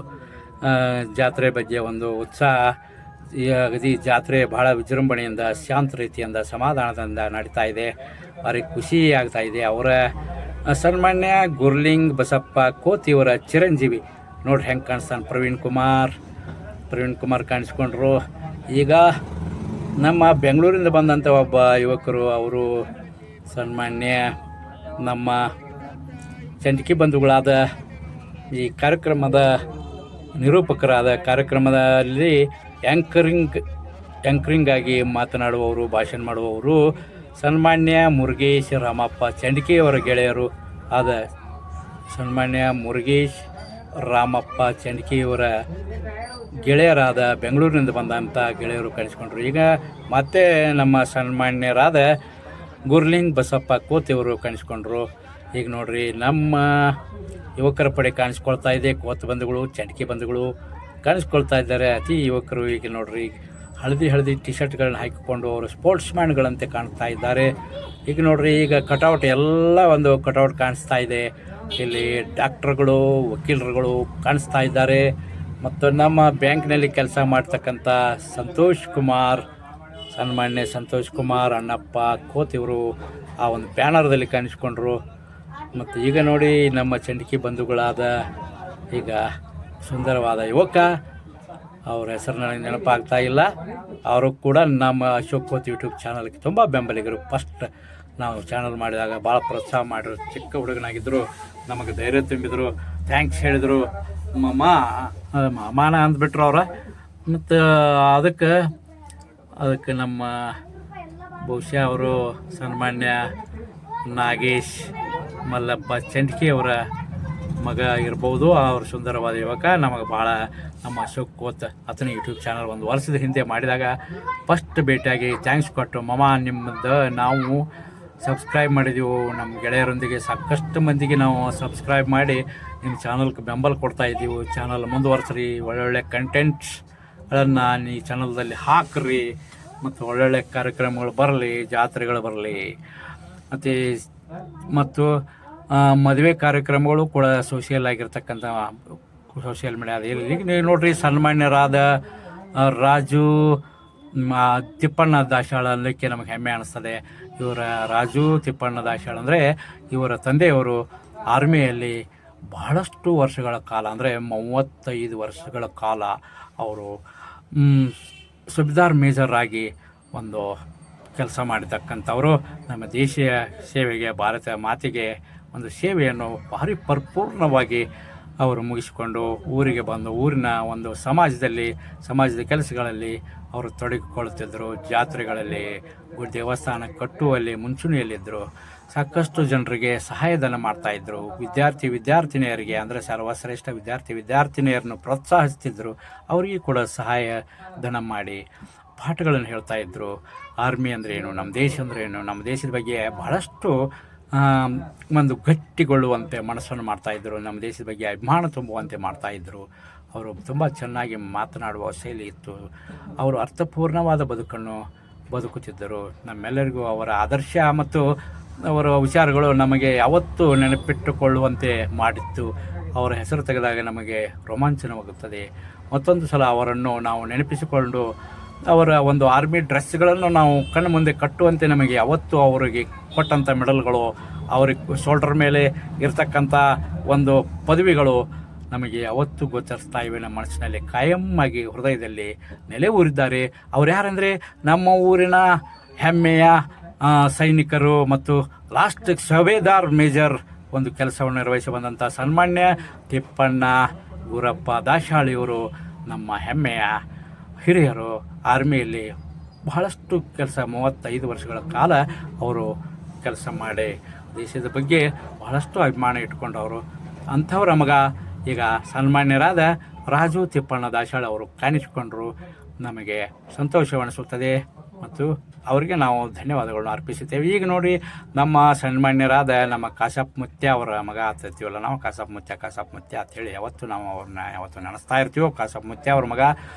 ಜಾತ್ರೆ ಬಗ್ಗೆ ಒಂದು ಉತ್ಸಾಹ, ಅಗದಿ ಜಾತ್ರೆ ಬಹಳ ವಿಜೃಂಭಣೆಯಿಂದ, ಶಾಂತ ರೀತಿಯಿಂದ, ಸಮಾಧಾನದಿಂದ ನಡೀತಾ ಇದೆ. ಅವ್ರಿಗೆ ಖುಷಿ ಆಗ್ತಾ ಇದೆ. ಅವರ ಸನ್ಮಾನ್ಯ ಗುರ್ಲಿಂಗ್ ಬಸಪ್ಪ ಕೋತ್ ಇವರ ಚಿರಂಜೀವಿ ನೋಡ್ರಿ ಹೆಂಗೆ ಕಾಣಿಸ್ತಾನೆ ಪ್ರವೀಣ್ ಕುಮಾರ್ ಕಾಣಿಸ್ಕೊಂಡ್ರು. ಈಗ ನಮ್ಮ ಬೆಂಗಳೂರಿಂದ ಬಂದಂಥ ಒಬ್ಬ ಯುವಕರು, ಅವರು ಸನ್ಮಾನ್ಯ ನಮ್ಮ ಚಂಡಿಕೆ ಬಂಧುಗಳಾದ ಈ ಕಾರ್ಯಕ್ರಮದ ನಿರೂಪಕರಾದ, ಕಾರ್ಯಕ್ರಮದಲ್ಲಿ ಆ್ಯಂಕರಿಂಗ್ ಆಗಿ ಮಾತನಾಡುವವರು, ಭಾಷಣ ಮಾಡುವವರು ಸನ್ಮಾನ್ಯ ಮುರುಗೇಶ್ ರಾಮಪ್ಪ ಚಂಡಿಕೆಯವರ ಗೆಳೆಯರು ಆದ ಸನ್ಮಾನ್ಯ ಮುರುಗೇಶ್ ರಾಮಪ್ಪ ಚಂಡಿಕೆಯವರ ಗೆಳೆಯರಾದ ಬೆಂಗಳೂರಿನಿಂದ ಬಂದಂಥ ಗೆಳೆಯರು ಕಾಣಿಸ್ಕೊಂಡ್ರು. ಈಗ ಮತ್ತೆ ನಮ್ಮ ಸನ್ಮಾನ್ಯರಾದ ಗುರ್ಲಿಂಗ್ ಬಸಪ್ಪ ಕೋತಿಯವರು ಕಾಣಿಸ್ಕೊಂಡ್ರು. ಈಗ ನೋಡ್ರಿ ನಮ್ಮ ಯುವಕರ ಪಡೆ ಕಾಣಿಸ್ಕೊಳ್ತಾ ಇದೆ. ಕೋತ್ ಬಂಧುಗಳು, ಚಂಡಿಕೆ ಬಂಧುಗಳು ಕಾಣಿಸ್ಕೊಳ್ತಾ ಇದ್ದಾರೆ. ಅತಿ ಯುವಕರು ಈಗ ನೋಡ್ರಿ ಹಳದಿ ಟಿ ಶರ್ಟ್ಗಳನ್ನ ಹಾಕಿಕೊಂಡು ಅವರು ಸ್ಪೋರ್ಟ್ಸ್ ಮ್ಯಾನ್ಗಳಂತೆ ಕಾಣ್ತಾ ಇದ್ದಾರೆ. ಈಗ ನೋಡ್ರಿ ಈಗ ಕಟೌಟ್ ಎಲ್ಲ ಒಂದು ಕಟೌಟ್ ಕಾಣಿಸ್ತಾ ಇದೆ. ಇಲ್ಲಿ ಡಾಕ್ಟರ್ಗಳು, ವಕೀಲರುಗಳು ಕಾಣಿಸ್ತಾ ಇದ್ದಾರೆ. ಮತ್ತು ನಮ್ಮ ಬ್ಯಾಂಕ್ನಲ್ಲಿ ಕೆಲಸ ಮಾಡ್ತಕ್ಕಂಥ ಸನ್ಮಾನ್ಯ ಸಂತೋಷ್ ಕುಮಾರ್ ಅಣ್ಣಪ್ಪ ಕೋತ್ ಇವರು ಆ ಒಂದು ಬ್ಯಾನರ್ದಲ್ಲಿ ಕಾಣಿಸ್ಕೊಂಡ್ರು. ಮತ್ತು ಈಗ ನೋಡಿ ನಮ್ಮ ಚಂಡಿಕೆ ಬಂಧುಗಳಾದ ಈಗ ಸುಂದರವಾದ ಯುವಕ, ಅವ್ರ ಹೆಸರು ನನಗೆ ನೆನಪಾಗ್ತಾ ಇಲ್ಲ. ಅವರು ಕೂಡ ನಮ್ಮ ಅಶೋಕ್ ಕೋತ್ ಯೂಟ್ಯೂಬ್ ಚಾನಲ್ಗೆ ತುಂಬ ಬೆಂಬಲಿಗರು. ಫಸ್ಟ್ ನಾವು ಚಾನಲ್ ಮಾಡಿದಾಗ ಭಾಳ ಪ್ರೋತ್ಸಾಹ ಮಾಡಿದ್ರು. ಚಿಕ್ಕ ಹುಡುಗನಾಗಿದ್ದರು, ನಮಗೆ ಧೈರ್ಯ ತುಂಬಿದರು, ಥ್ಯಾಂಕ್ಸ್ ಹೇಳಿದರು. ಮಾನ ಅಂದ್ಬಿಟ್ರು ಅವ್ರ. ಮತ್ತು ಅದಕ್ಕೆ ನಮ್ಮ ಬಹುಶಃ ಅವರು ಸನ್ಮಾನ್ಯ ನಾಗೇಶ್ ಮಲ್ಲಪ್ಪ ಚಂಡ್ಕಿ ಅವರ ಮಗ ಇರ್ಬೋದು. ಅವರು ಸುಂದರವಾದ ಯುವಕ. ನಮಗೆ ಭಾಳ ನಮ್ಮ ಅಶೋಕ್ ಕೋತ್ ಆತನ ಯೂಟ್ಯೂಬ್ ಚಾನಲ್ ಒಂದು ವರ್ಷದ ಹಿಂದೆ ಮಾಡಿದಾಗ ಫಸ್ಟ್ ಭೇಟಿಯಾಗಿ ಥ್ಯಾಂಕ್ಸ್ ಕೊಟ್ಟು, ನಿಮ್ಮದು ನಾವು ಸಬ್ಸ್ಕ್ರೈಬ್ ಮಾಡಿದೆವು. ನಮ್ಮ ಗೆಳೆಯರೊಂದಿಗೆ ಸಾಕಷ್ಟು ಮಂದಿಗೆ ನಾವು ಸಬ್ಸ್ಕ್ರೈಬ್ ಮಾಡಿ ನಿಮ್ಮ ಚಾನಲ್ಗೆ ಬೆಂಬಲ ಕೊಡ್ತಾಯಿದ್ದೀವಿ. ಚಾನಲ್ ಮುಂದುವರ್ಸ್ರಿ, ಒಳ್ಳೊಳ್ಳೆ ಕಂಟೆಂಟ್ಸ್ಗಳನ್ನು ಈ ಚಾನಲ್ದಲ್ಲಿ ಹಾಕ್ರಿ, ಮತ್ತು ಒಳ್ಳೊಳ್ಳೆ ಕಾರ್ಯಕ್ರಮಗಳು ಬರಲಿ, ಜಾತ್ರೆಗಳು ಬರಲಿ. ಮತ್ತು ಮದುವೆ ಕಾರ್ಯಕ್ರಮಗಳು ಕೂಡ ಸೋಷಿಯಲ್ ಆಗಿರ್ತಕ್ಕಂಥ ಸೋಷಿಯಲ್ ಮೀಡಿಯಾದಲ್ಲಿ ಈಗ ನೀವು ನೋಡಿರಿ, ಸನ್ಮಾನ್ಯರಾದ ರಾಜು ತಿಪ್ಪಣ್ಣ ದಾಶಾಳ ಅನ್ನೋಕ್ಕೆ ನಮಗೆ ಹೆಮ್ಮೆ ಅನ್ನಿಸ್ತದೆ. ಇವರ ರಾಜು ತಿಪ್ಪಣ್ಣ ದಾಶಾಳ ಅಂದರೆ ಇವರ ತಂದೆಯವರು ಆರ್ಮಿಯಲ್ಲಿ ಬಹಳಷ್ಟು ವರ್ಷಗಳ ಕಾಲ, ಅಂದರೆ 35 ವರ್ಷಗಳ ಕಾಲ ಅವರು ಸುಬೇದಾರ್ ಮೇಜರ್ ಆಗಿ ಒಂದು ಕೆಲಸ ಮಾಡಿರ್ತಕ್ಕಂಥವರು. ನಮ್ಮ ದೇಶೀಯ ಸೇವೆಗೆ, ಭಾರತ ಮಾತೆಗೆ ಒಂದು ಸೇವೆಯನ್ನು ಭಾರಿ ಪರಿಪೂರ್ಣವಾಗಿ ಅವರು ಮುಗಿಸಿಕೊಂಡು ಊರಿಗೆ ಬಂದು ಊರಿನ ಒಂದು ಸಮಾಜದ ಕೆಲಸಗಳಲ್ಲಿ ಅವರು ತೊಡಗಿಕೊಳ್ಳುತ್ತಿದ್ದರು. ಜಾತ್ರೆಗಳಲ್ಲಿ, ದೇವಸ್ಥಾನ ಕಟ್ಟುವಲ್ಲಿ ಮುಂಚೂಣಿಯಲ್ಲಿದ್ದರು. ಸಾಕಷ್ಟು ಜನರಿಗೆ ಸಹಾಯಧನ ಮಾಡ್ತಾಯಿದ್ರು. ವಿದ್ಯಾರ್ಥಿನಿಯರಿಗೆ ಅಂದರೆ ಸರ್ವಶ್ರೇಷ್ಠ ವಿದ್ಯಾರ್ಥಿನಿಯರನ್ನು ಪ್ರೋತ್ಸಾಹಿಸ್ತಿದ್ದರು. ಅವರಿಗೆ ಕೂಡ ಸಹಾಯ ಧನ ಮಾಡಿ ಪಾಠಗಳನ್ನು ಹೇಳ್ತಾಯಿದ್ರು. ಆರ್ಮಿ ಅಂದ್ರೇನು, ನಮ್ಮ ದೇಶ ಅಂದ್ರೇನು, ನಮ್ಮ ದೇಶದ ಬಗ್ಗೆ ಬಹಳಷ್ಟು ಒಂದು ಗಟ್ಟಿಗೊಳ್ಳುವಂತೆ ಮನಸ್ಸನ್ನು ಮಾಡ್ತಾಯಿದ್ರು. ನಮ್ಮ ದೇಶದ ಬಗ್ಗೆ ಅಭಿಮಾನ ತುಂಬುವಂತೆ ಮಾಡ್ತಾಯಿದ್ರು. ಅವರು ತುಂಬ ಚೆನ್ನಾಗಿ ಮಾತನಾಡುವ ಶೈಲಿ ಇತ್ತು. ಅವರು ಅರ್ಥಪೂರ್ಣವಾದ ಬದುಕನ್ನು ಬದುಕುತ್ತಿದ್ದರು. ನಮ್ಮೆಲ್ಲರಿಗೂ ಅವರ ಆದರ್ಶ ಮತ್ತು ಅವರ ವಿಚಾರಗಳು ನಮಗೆ ಯಾವತ್ತೂ ನೆನಪಿಟ್ಟುಕೊಳ್ಳುವಂತೆ ಮಾಡಿತ್ತು. ಅವರ ಹೆಸರು ತೆಗೆದಾಗ ನಮಗೆ ರೋಮಾಂಚನವಾಗುತ್ತದೆ. ಮತ್ತೊಂದು ಸಲ ಅವರನ್ನು ನಾವು ನೆನಪಿಸಿಕೊಂಡು ಅವರ ಒಂದು ಆರ್ಮಿ ಡ್ರೆಸ್ಗಳನ್ನು ನಾವು ಕಣ್ಣು ಮುಂದೆ ಕಟ್ಟುವಂತೆ ನಮಗೆ ಯಾವತ್ತೂ ಅವರಿಗೆ ಕೊಟ್ಟಂಥ ಮೆಡಲ್ಗಳು, ಅವ್ರಿಗೆ ಶೋಲ್ಡರ್ ಮೇಲೆ ಇರ್ತಕ್ಕಂಥ ಒಂದು ಪದವಿಗಳು ನಮಗೆ ಯಾವತ್ತೂ ಗೋಚರಿಸ್ತಾ ಇವೆ. ನಮ್ಮ ಮನಸ್ಸಿನಲ್ಲಿ ಕಾಯಮ್ಮಾಗಿ ಹೃದಯದಲ್ಲಿ ನೆಲೆ ಊರಿದ್ದಾರೆ. ಅವ್ರು ಯಾರಂದರೆ ನಮ್ಮ ಊರಿನ ಹೆಮ್ಮೆಯ ಸೈನಿಕರು ಮತ್ತು ಲಾಸ್ಟ್ ಸುಬೇದಾರ್ ಮೇಜರ್ ಒಂದು ಕೆಲಸವನ್ನು ನಿರ್ವಹಿಸಿ ಬಂದಂಥ ಸನ್ಮಾನ್ಯ ತಿಪ್ಪಣ್ಣ ಗುರಪ್ಪ ದಾಶಾಳಿಯವರು ನಮ್ಮ ಹೆಮ್ಮೆಯ ಹಿರಿಯರು. ಆರ್ಮಿಯಲ್ಲಿ ಬಹಳಷ್ಟು ಕೆಲಸ 35 ವರ್ಷಗಳ ಕಾಲ ಅವರು ಕೆಲಸ ಮಾಡಿ ದೇಶದ ಬಗ್ಗೆ ಬಹಳಷ್ಟು ಅಭಿಮಾನ ಇಟ್ಕೊಂಡವರು. ಅಂಥವ್ರ ಮಗ ಈಗ ಸನ್ಮಾನ್ಯರಾದ ರಾಜು ತಿಪ್ಪಣ್ಣ ದಾಶಾಳ ಅವರು ಕಾಣಿಸಿಕೊಂಡರು. ನಮಗೆ ಸಂತೋಷವನಿಸುತ್ತದೆ ಮತ್ತು ಅವರಿಗೆ ನಾವು ಧನ್ಯವಾದಗಳನ್ನು ಅರ್ಪಿಸುತ್ತೇವೆ. ಈಗ ನೋಡಿ, ನಮ್ಮ ಸನ್ಮಾನ್ಯರಾದ ನಮ್ಮ ಕಾಸಪ್ಪ ಮುತ್ಯ ಅವರ ಮಗ ಆಗ್ತಿರ್ತೀವಲ್ಲ ನಾವು, ಕಾಸಪ್ಪ ಮುತ್ಯ ಅಂಥೇಳಿ ನಾವು ಅವ್ರನ್ನ ಯಾವತ್ತು ನೆನೆಸ್ತಾ ಇರ್ತೀವೋ. ಕಾಸಪ್ಪ ಮುತ್ಯ ಅವ್ರ ಮಗ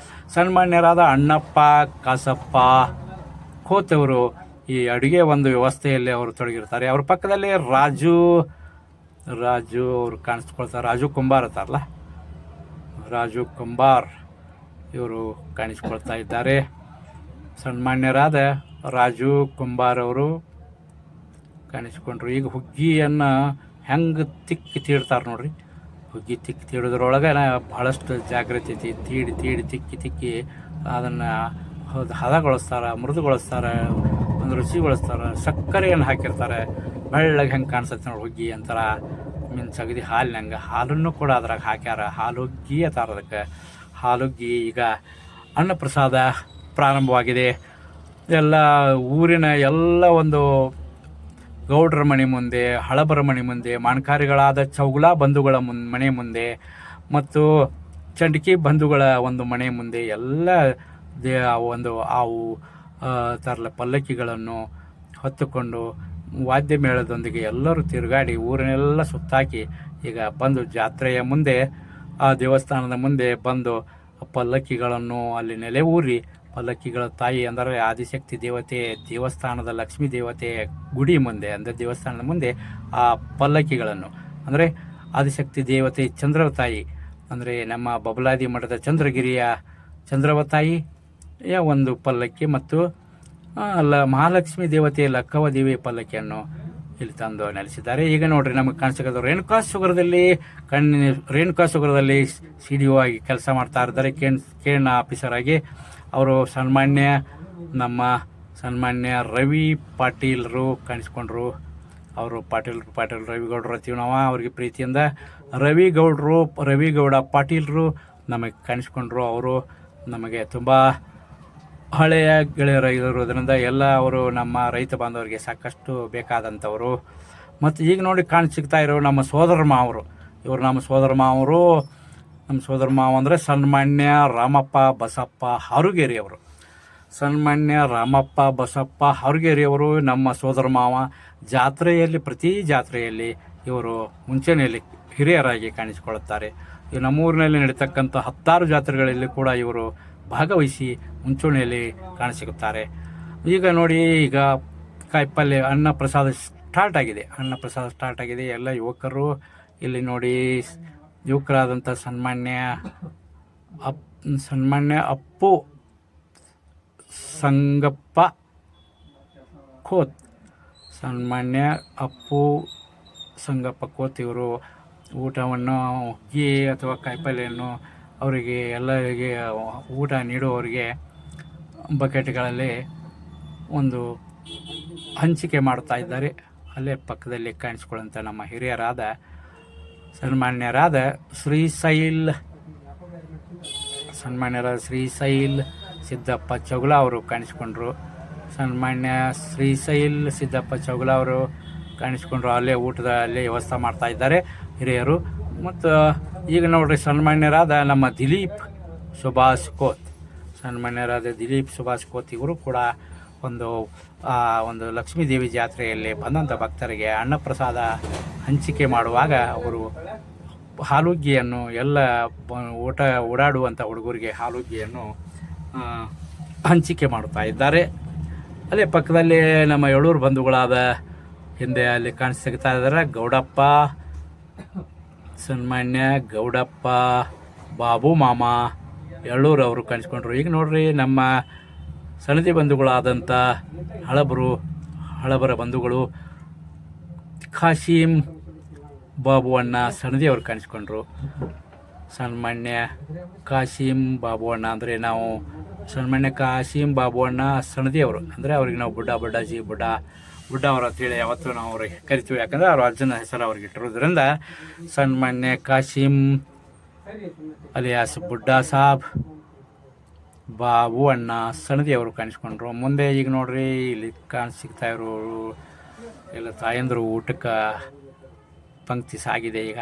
ಸನ್ಮಾನ್ಯರಾದ ಅಣ್ಣಪ್ಪ ಕಾಸಪ್ಪ ಕೋತ್ ಅವರು ಈ ಅಡುಗೆ ಒಂದು ವ್ಯವಸ್ಥೆಯಲ್ಲಿ ಅವರು ತೊಡಗಿರ್ತಾರೆ. ಅವ್ರ ಪಕ್ಕದಲ್ಲಿ ರಾಜು ಅವರು ಕಾಣಿಸ್ಕೊಳ್ತಾರೆ. ರಾಜು ಕುಂಬಾರ್ ಅಂತಾರಲ್ಲ, ರಾಜು ಕುಂಬಾರ್ ಇವರು ಕಾಣಿಸ್ಕೊಳ್ತಾ ಇದ್ದಾರೆ. ಸನ್ಮಾನ್ಯರಾದ ರಾಜು ಕುಂಬಾರ್ ಅವರು ಕಾಣಿಸ್ಕೊಂಡ್ರು. ಈಗ ಹುಗ್ಗಿಯನ್ನು ಹೆಂಗೆ ತಿಕ್ಕಿ ತೀಡ್ತಾರೆ ನೋಡ್ರಿ. ಹುಗ್ಗಿ ತಿಕ್ಕಿ ತೀಡೋದ್ರೊಳಗೆ ಭಾಳಷ್ಟು ಜಾಗೃತಿ ತೀಡಿ ತಿಕ್ಕಿ ಅದನ್ನು ಹದಗೊಳಿಸ್ತಾರೆ, ಮೃದುಗೊಳಿಸ್ತಾರೆ, ಒಂದು ರುಚಿಗೊಳಿಸ್ತಾರೆ. ಸಕ್ಕರೆಯನ್ನು ಹಾಕಿರ್ತಾರೆ. ಬೆಳ್ಳಗೆ ಹೆಂಗೆ ಕಾಣಿಸುತ್ತೆ ನೋಡಿ ಹುಗ್ಗಿ ಅಂತಾರೆ. ಸಗದಿ ಹಾಲಿನಂಗೆ ಹಾಲನ್ನು ಕೂಡ ಅದ್ರಾಗ ಹಾಕ್ಯಾರ. ಹಾಲು ಹುಗ್ಗಿ ಅಂತಾರೆ ಅದಕ್ಕೆ. ಹಾಲುಗ್ಗಿ ಈಗ ಅನ್ನಪ್ರಸಾದ ಪ್ರಾರಂಭವಾಗಿದೆ. ಎಲ್ಲ ಊರಿನ ಎಲ್ಲ ಒಂದು ಗೌಡ್ರ ಮನೆ ಮುಂದೆ, ಹಳಬರ ಮನೆ ಮುಂದೆ, ಮಾಣಕಾರಿಗಳಾದ ಚೌಗುಲಾ ಬಂಧುಗಳ ಮನೆ ಮುಂದೆ ಮತ್ತು ಚಂಡ್ಕಿ ಬಂಧುಗಳ ಒಂದು ಮನೆ ಮುಂದೆ ಎಲ್ಲ ಒಂದು ಆವು ತರಲ ಪಲ್ಲಕ್ಕಿಗಳನ್ನು ಹೊತ್ತುಕೊಂಡು ವಾದ್ಯ ಮೇಳದೊಂದಿಗೆ ಎಲ್ಲರೂ ತಿರುಗಾಡಿ ಊರನ್ನೆಲ್ಲ ಸುತ್ತಾಕಿ ಈಗ ಬಂದು ಜಾತ್ರೆಯ ಮುಂದೆ, ಆ ದೇವಸ್ಥಾನದ ಮುಂದೆ ಬಂದು ಪಲ್ಲಕ್ಕಿಗಳನ್ನು ಅಲ್ಲಿ ನೆಲೆ ಊರಿ, ಪಲ್ಲಕ್ಕಿಗಳ ತಾಯಿ ಅಂದರೆ ಆದಿಶಕ್ತಿ ದೇವತೆ ದೇವಸ್ಥಾನದ ಲಕ್ಷ್ಮೀ ದೇವತೆ ಗುಡಿ ಮುಂದೆ, ಅಂದರೆ ದೇವಸ್ಥಾನದ ಮುಂದೆ ಆ ಪಲ್ಲಕ್ಕಿಗಳನ್ನು, ಅಂದರೆ ಆದಿಶಕ್ತಿ ದೇವತೆ ಚಂದ್ರವ ತಾಯಿ ಅಂದರೆ ನಮ್ಮ ಬಬಲಾದಿ ಮಠದ ಚಂದ್ರಗಿರಿಯ ಚಂದ್ರವ ತಾಯಿಯ ಒಂದು ಪಲ್ಲಕ್ಕಿ ಮತ್ತು ಮಹಾಲಕ್ಷ್ಮಿ ದೇವತೆಯ ಲಕ್ಕವ ದೇವಿಯ ಪಲ್ಲಕ್ಕಿಯನ್ನು ಇಲ್ಲಿ ತಂದು ನೆಲೆಸಿದ್ದಾರೆ. ಈಗ ನೋಡ್ರಿ ನಮಗೆ ಕಾಣಿಸಿರೋದು ರೇಣುಕಾ ಸುಗರದಲ್ಲಿ CDO ಆಗಿ ಕೆಲಸ ಮಾಡ್ತಾ ಇದ್ದಾರೆ, ಕೇಣ ಆಫೀಸರ್ ಆಗಿ. ಅವರು ನಮ್ಮ ಸನ್ಮಾನ್ಯ ರವಿ ಪಾಟೀಲ್ರು ಕಾಣಿಸ್ಕೊಂಡ್ರು. ಅವರು ಪಾಟೀಲ್ ರವಿಗೌಡರು ಅಂತೀವಿ ನಾವು ಅವ್ರಿಗೆ ಪ್ರೀತಿಯಿಂದ. ರವಿಗೌಡ ಪಾಟೀಲ್ರು ನಮಗೆ ಕಾಣಿಸ್ಕೊಂಡ್ರು. ಅವರು ನಮಗೆ ತುಂಬ ಹಳೆಯ ಗೆಳೆಯರಾಗಿರೋದ್ರಿಂದ ಎಲ್ಲ ಅವರು ನಮ್ಮ ರೈತ ಬಾಂಧವರಿಗೆ ಸಾಕಷ್ಟು ಬೇಕಾದಂಥವರು. ಮತ್ತು ಈಗ ನೋಡಿ ಸಿಗ್ತಾ ಇರೋ ನಮ್ಮ ಸೋದರ ಮಾವರು. ಇವರು ನಮ್ಮ ಸೋದರ ಮಾವ ಅಂದರೆ ಸನ್ಮಾನ್ಯ ರಾಮಪ್ಪ ಬಸಪ್ಪ ಹಾರುಗೇರಿ ಅವರು. ನಮ್ಮ ಸೋದರ ಮಾವ. ಪ್ರತಿ ಜಾತ್ರೆಯಲ್ಲಿ ಇವರು ಮುಂಚೂಣಿಯಲ್ಲಿ ಹಿರಿಯರಾಗಿ ಕಾಣಿಸಿಕೊಳ್ಳುತ್ತಾರೆ. ಈ ನಮ್ಮೂರಿನಲ್ಲಿ ನಡೀತಕ್ಕಂಥ 10 ಜಾತ್ರೆಗಳಲ್ಲಿ ಕೂಡ ಇವರು ಭಾಗವಹಿಸಿ ಮುಂಚೂಣಿಯಲ್ಲಿ ಕಾಣಸಿಗುತ್ತಾರೆ. ಈಗ ನೋಡಿ, ಈಗ ಕಾಯಿಪಲ್ಯ ಅನ್ನ ಪ್ರಸಾದ ಸ್ಟಾರ್ಟ್ ಆಗಿದೆ. ಎಲ್ಲ ಯುವಕರು ಇಲ್ಲಿ ನೋಡಿ, ಯುವಕರಾದಂಥ ಸನ್ಮಾನ್ಯ ಅಪ್ಪು ಸಂಗಪ್ಪ ಕೋತ್ ಇವರು ಊಟವನ್ನು ಅಥವಾ ಕಾಯಿಪಲ್ಯವನ್ನು ಅವರಿಗೆ ಎಲ್ಲರಿಗೆ ಊಟ ನೀಡುವವರಿಗೆ ಬಕೆಟ್ಗಳಲ್ಲಿ ಒಂದು ಹಂಚಿಕೆ ಮಾಡ್ತಾ ಇದ್ದಾರೆ. ಅಲ್ಲೇ ಪಕ್ಕದಲ್ಲಿ ಕಾಣಿಸ್ಕೊಳ್ಳುವಂಥ ನಮ್ಮ ಹಿರಿಯರಾದ ಸನ್ಮಾನ್ಯರಾದ ಶ್ರೀಶೈಲ್ ಸಿದ್ದಪ್ಪ ಚೌಗಲ ಅವರು ಕಾಣಿಸ್ಕೊಂಡ್ರು. ಅಲ್ಲೇ ಅಲ್ಲೇ ವ್ಯವಸ್ಥೆ ಮಾಡ್ತಾ ಇದ್ದಾರೆ ಹಿರಿಯರು. ಮತ್ತು ಈಗ ನೋಡ್ರಿ, ಸನ್ಮಾನ್ಯರಾದ ನಮ್ಮ ದಿಲೀಪ್ ಸುಭಾಷ್ ಕೋತ್ ಇವರು ಕೂಡ ಒಂದು ಲಕ್ಷ್ಮೀದೇವಿ ಜಾತ್ರೆಯಲ್ಲಿ ಬಂದಂಥ ಭಕ್ತರಿಗೆ ಅನ್ನಪ್ರಸಾದ ಹಂಚಿಕೆ ಮಾಡುವಾಗ ಅವರು ಹಾಲುಗ್ಗಿಯನ್ನು ಎಲ್ಲ ಓಡಾಡುವಂಥ ಹುಡುಗರಿಗೆ ಹಾಲುಗ್ಗಿಯನ್ನು ಹಂಚಿಕೆ ಮಾಡುತ್ತಾ ಇದ್ದಾರೆ. ಅಲ್ಲೇ ಪಕ್ಕದಲ್ಲಿ ನಮ್ಮ ಏಳೂರು ಬಂಧುಗಳಾದ ಹಿಂದೆ ಅಲ್ಲಿ ಸಿಗ್ತಾ ಇದ್ದಾರೆ ಸನ್ಮಾನ್ಯ ಗೌಡಪ್ಪ ಬಾಬು ಮಾಮ ಎಳ್ಳೂರು ಅವರು ಕಾಣಿಸ್ಕೊಂಡ್ರು. ಈಗ ನೋಡ್ರಿ, ನಮ್ಮ ಸಣದಿ ಬಂಧುಗಳಾದಂಥ ಹಳಬರ ಬಂಧುಗಳು ಕಾಶೀಂ ಬಾಬು ಅಣ್ಣ ಸಣದಿ ಅವರು ಕಾಣಿಸ್ಕೊಂಡ್ರು. ಸನ್ಮಾನ್ಯ ಕಾಶೀಂ ಬಾಬು ಅಣ್ಣ ಅಂದರೆ ನಾವು ಸಣದಿ ಅವರು ಅಂದರೆ ಅವ್ರಿಗೆ ನಾವು ಬುಡ್ಡ ಅವರು ಅಂತೇಳಿ ಯಾವತ್ತೂ ನಾವು ಅವ್ರಿಗೆ ಕರಿತೀವಿ. ಯಾಕಂದರೆ ಅವ್ರ ಅಜ್ಜನ ಹೆಸರು ಅವ್ರಿಗೆ ಇಟ್ಟಿರೋದ್ರಿಂದ ಸನ್ಮಾನ್ಯ ಕಾಶೀಂ ಅಲಿಯಾಸ್ ಬುಡ್ಡಾ ಸಾಬ್ ಬಾಬು ಅಣ್ಣ ಸಣದಿ ಅವರು ಕಾಣಿಸ್ಕೊಂಡ್ರು. ಮುಂದೆ ಈಗ ನೋಡ್ರಿ, ಇಲ್ಲಿ ಸಿಗ್ತಾ ಇರೋರು ಎಲ್ಲ ತಾಯಂದರು ಊಟಕ್ಕೆ ಪಂಕ್ತಿ ಸಾಗಿದೆ. ಈಗ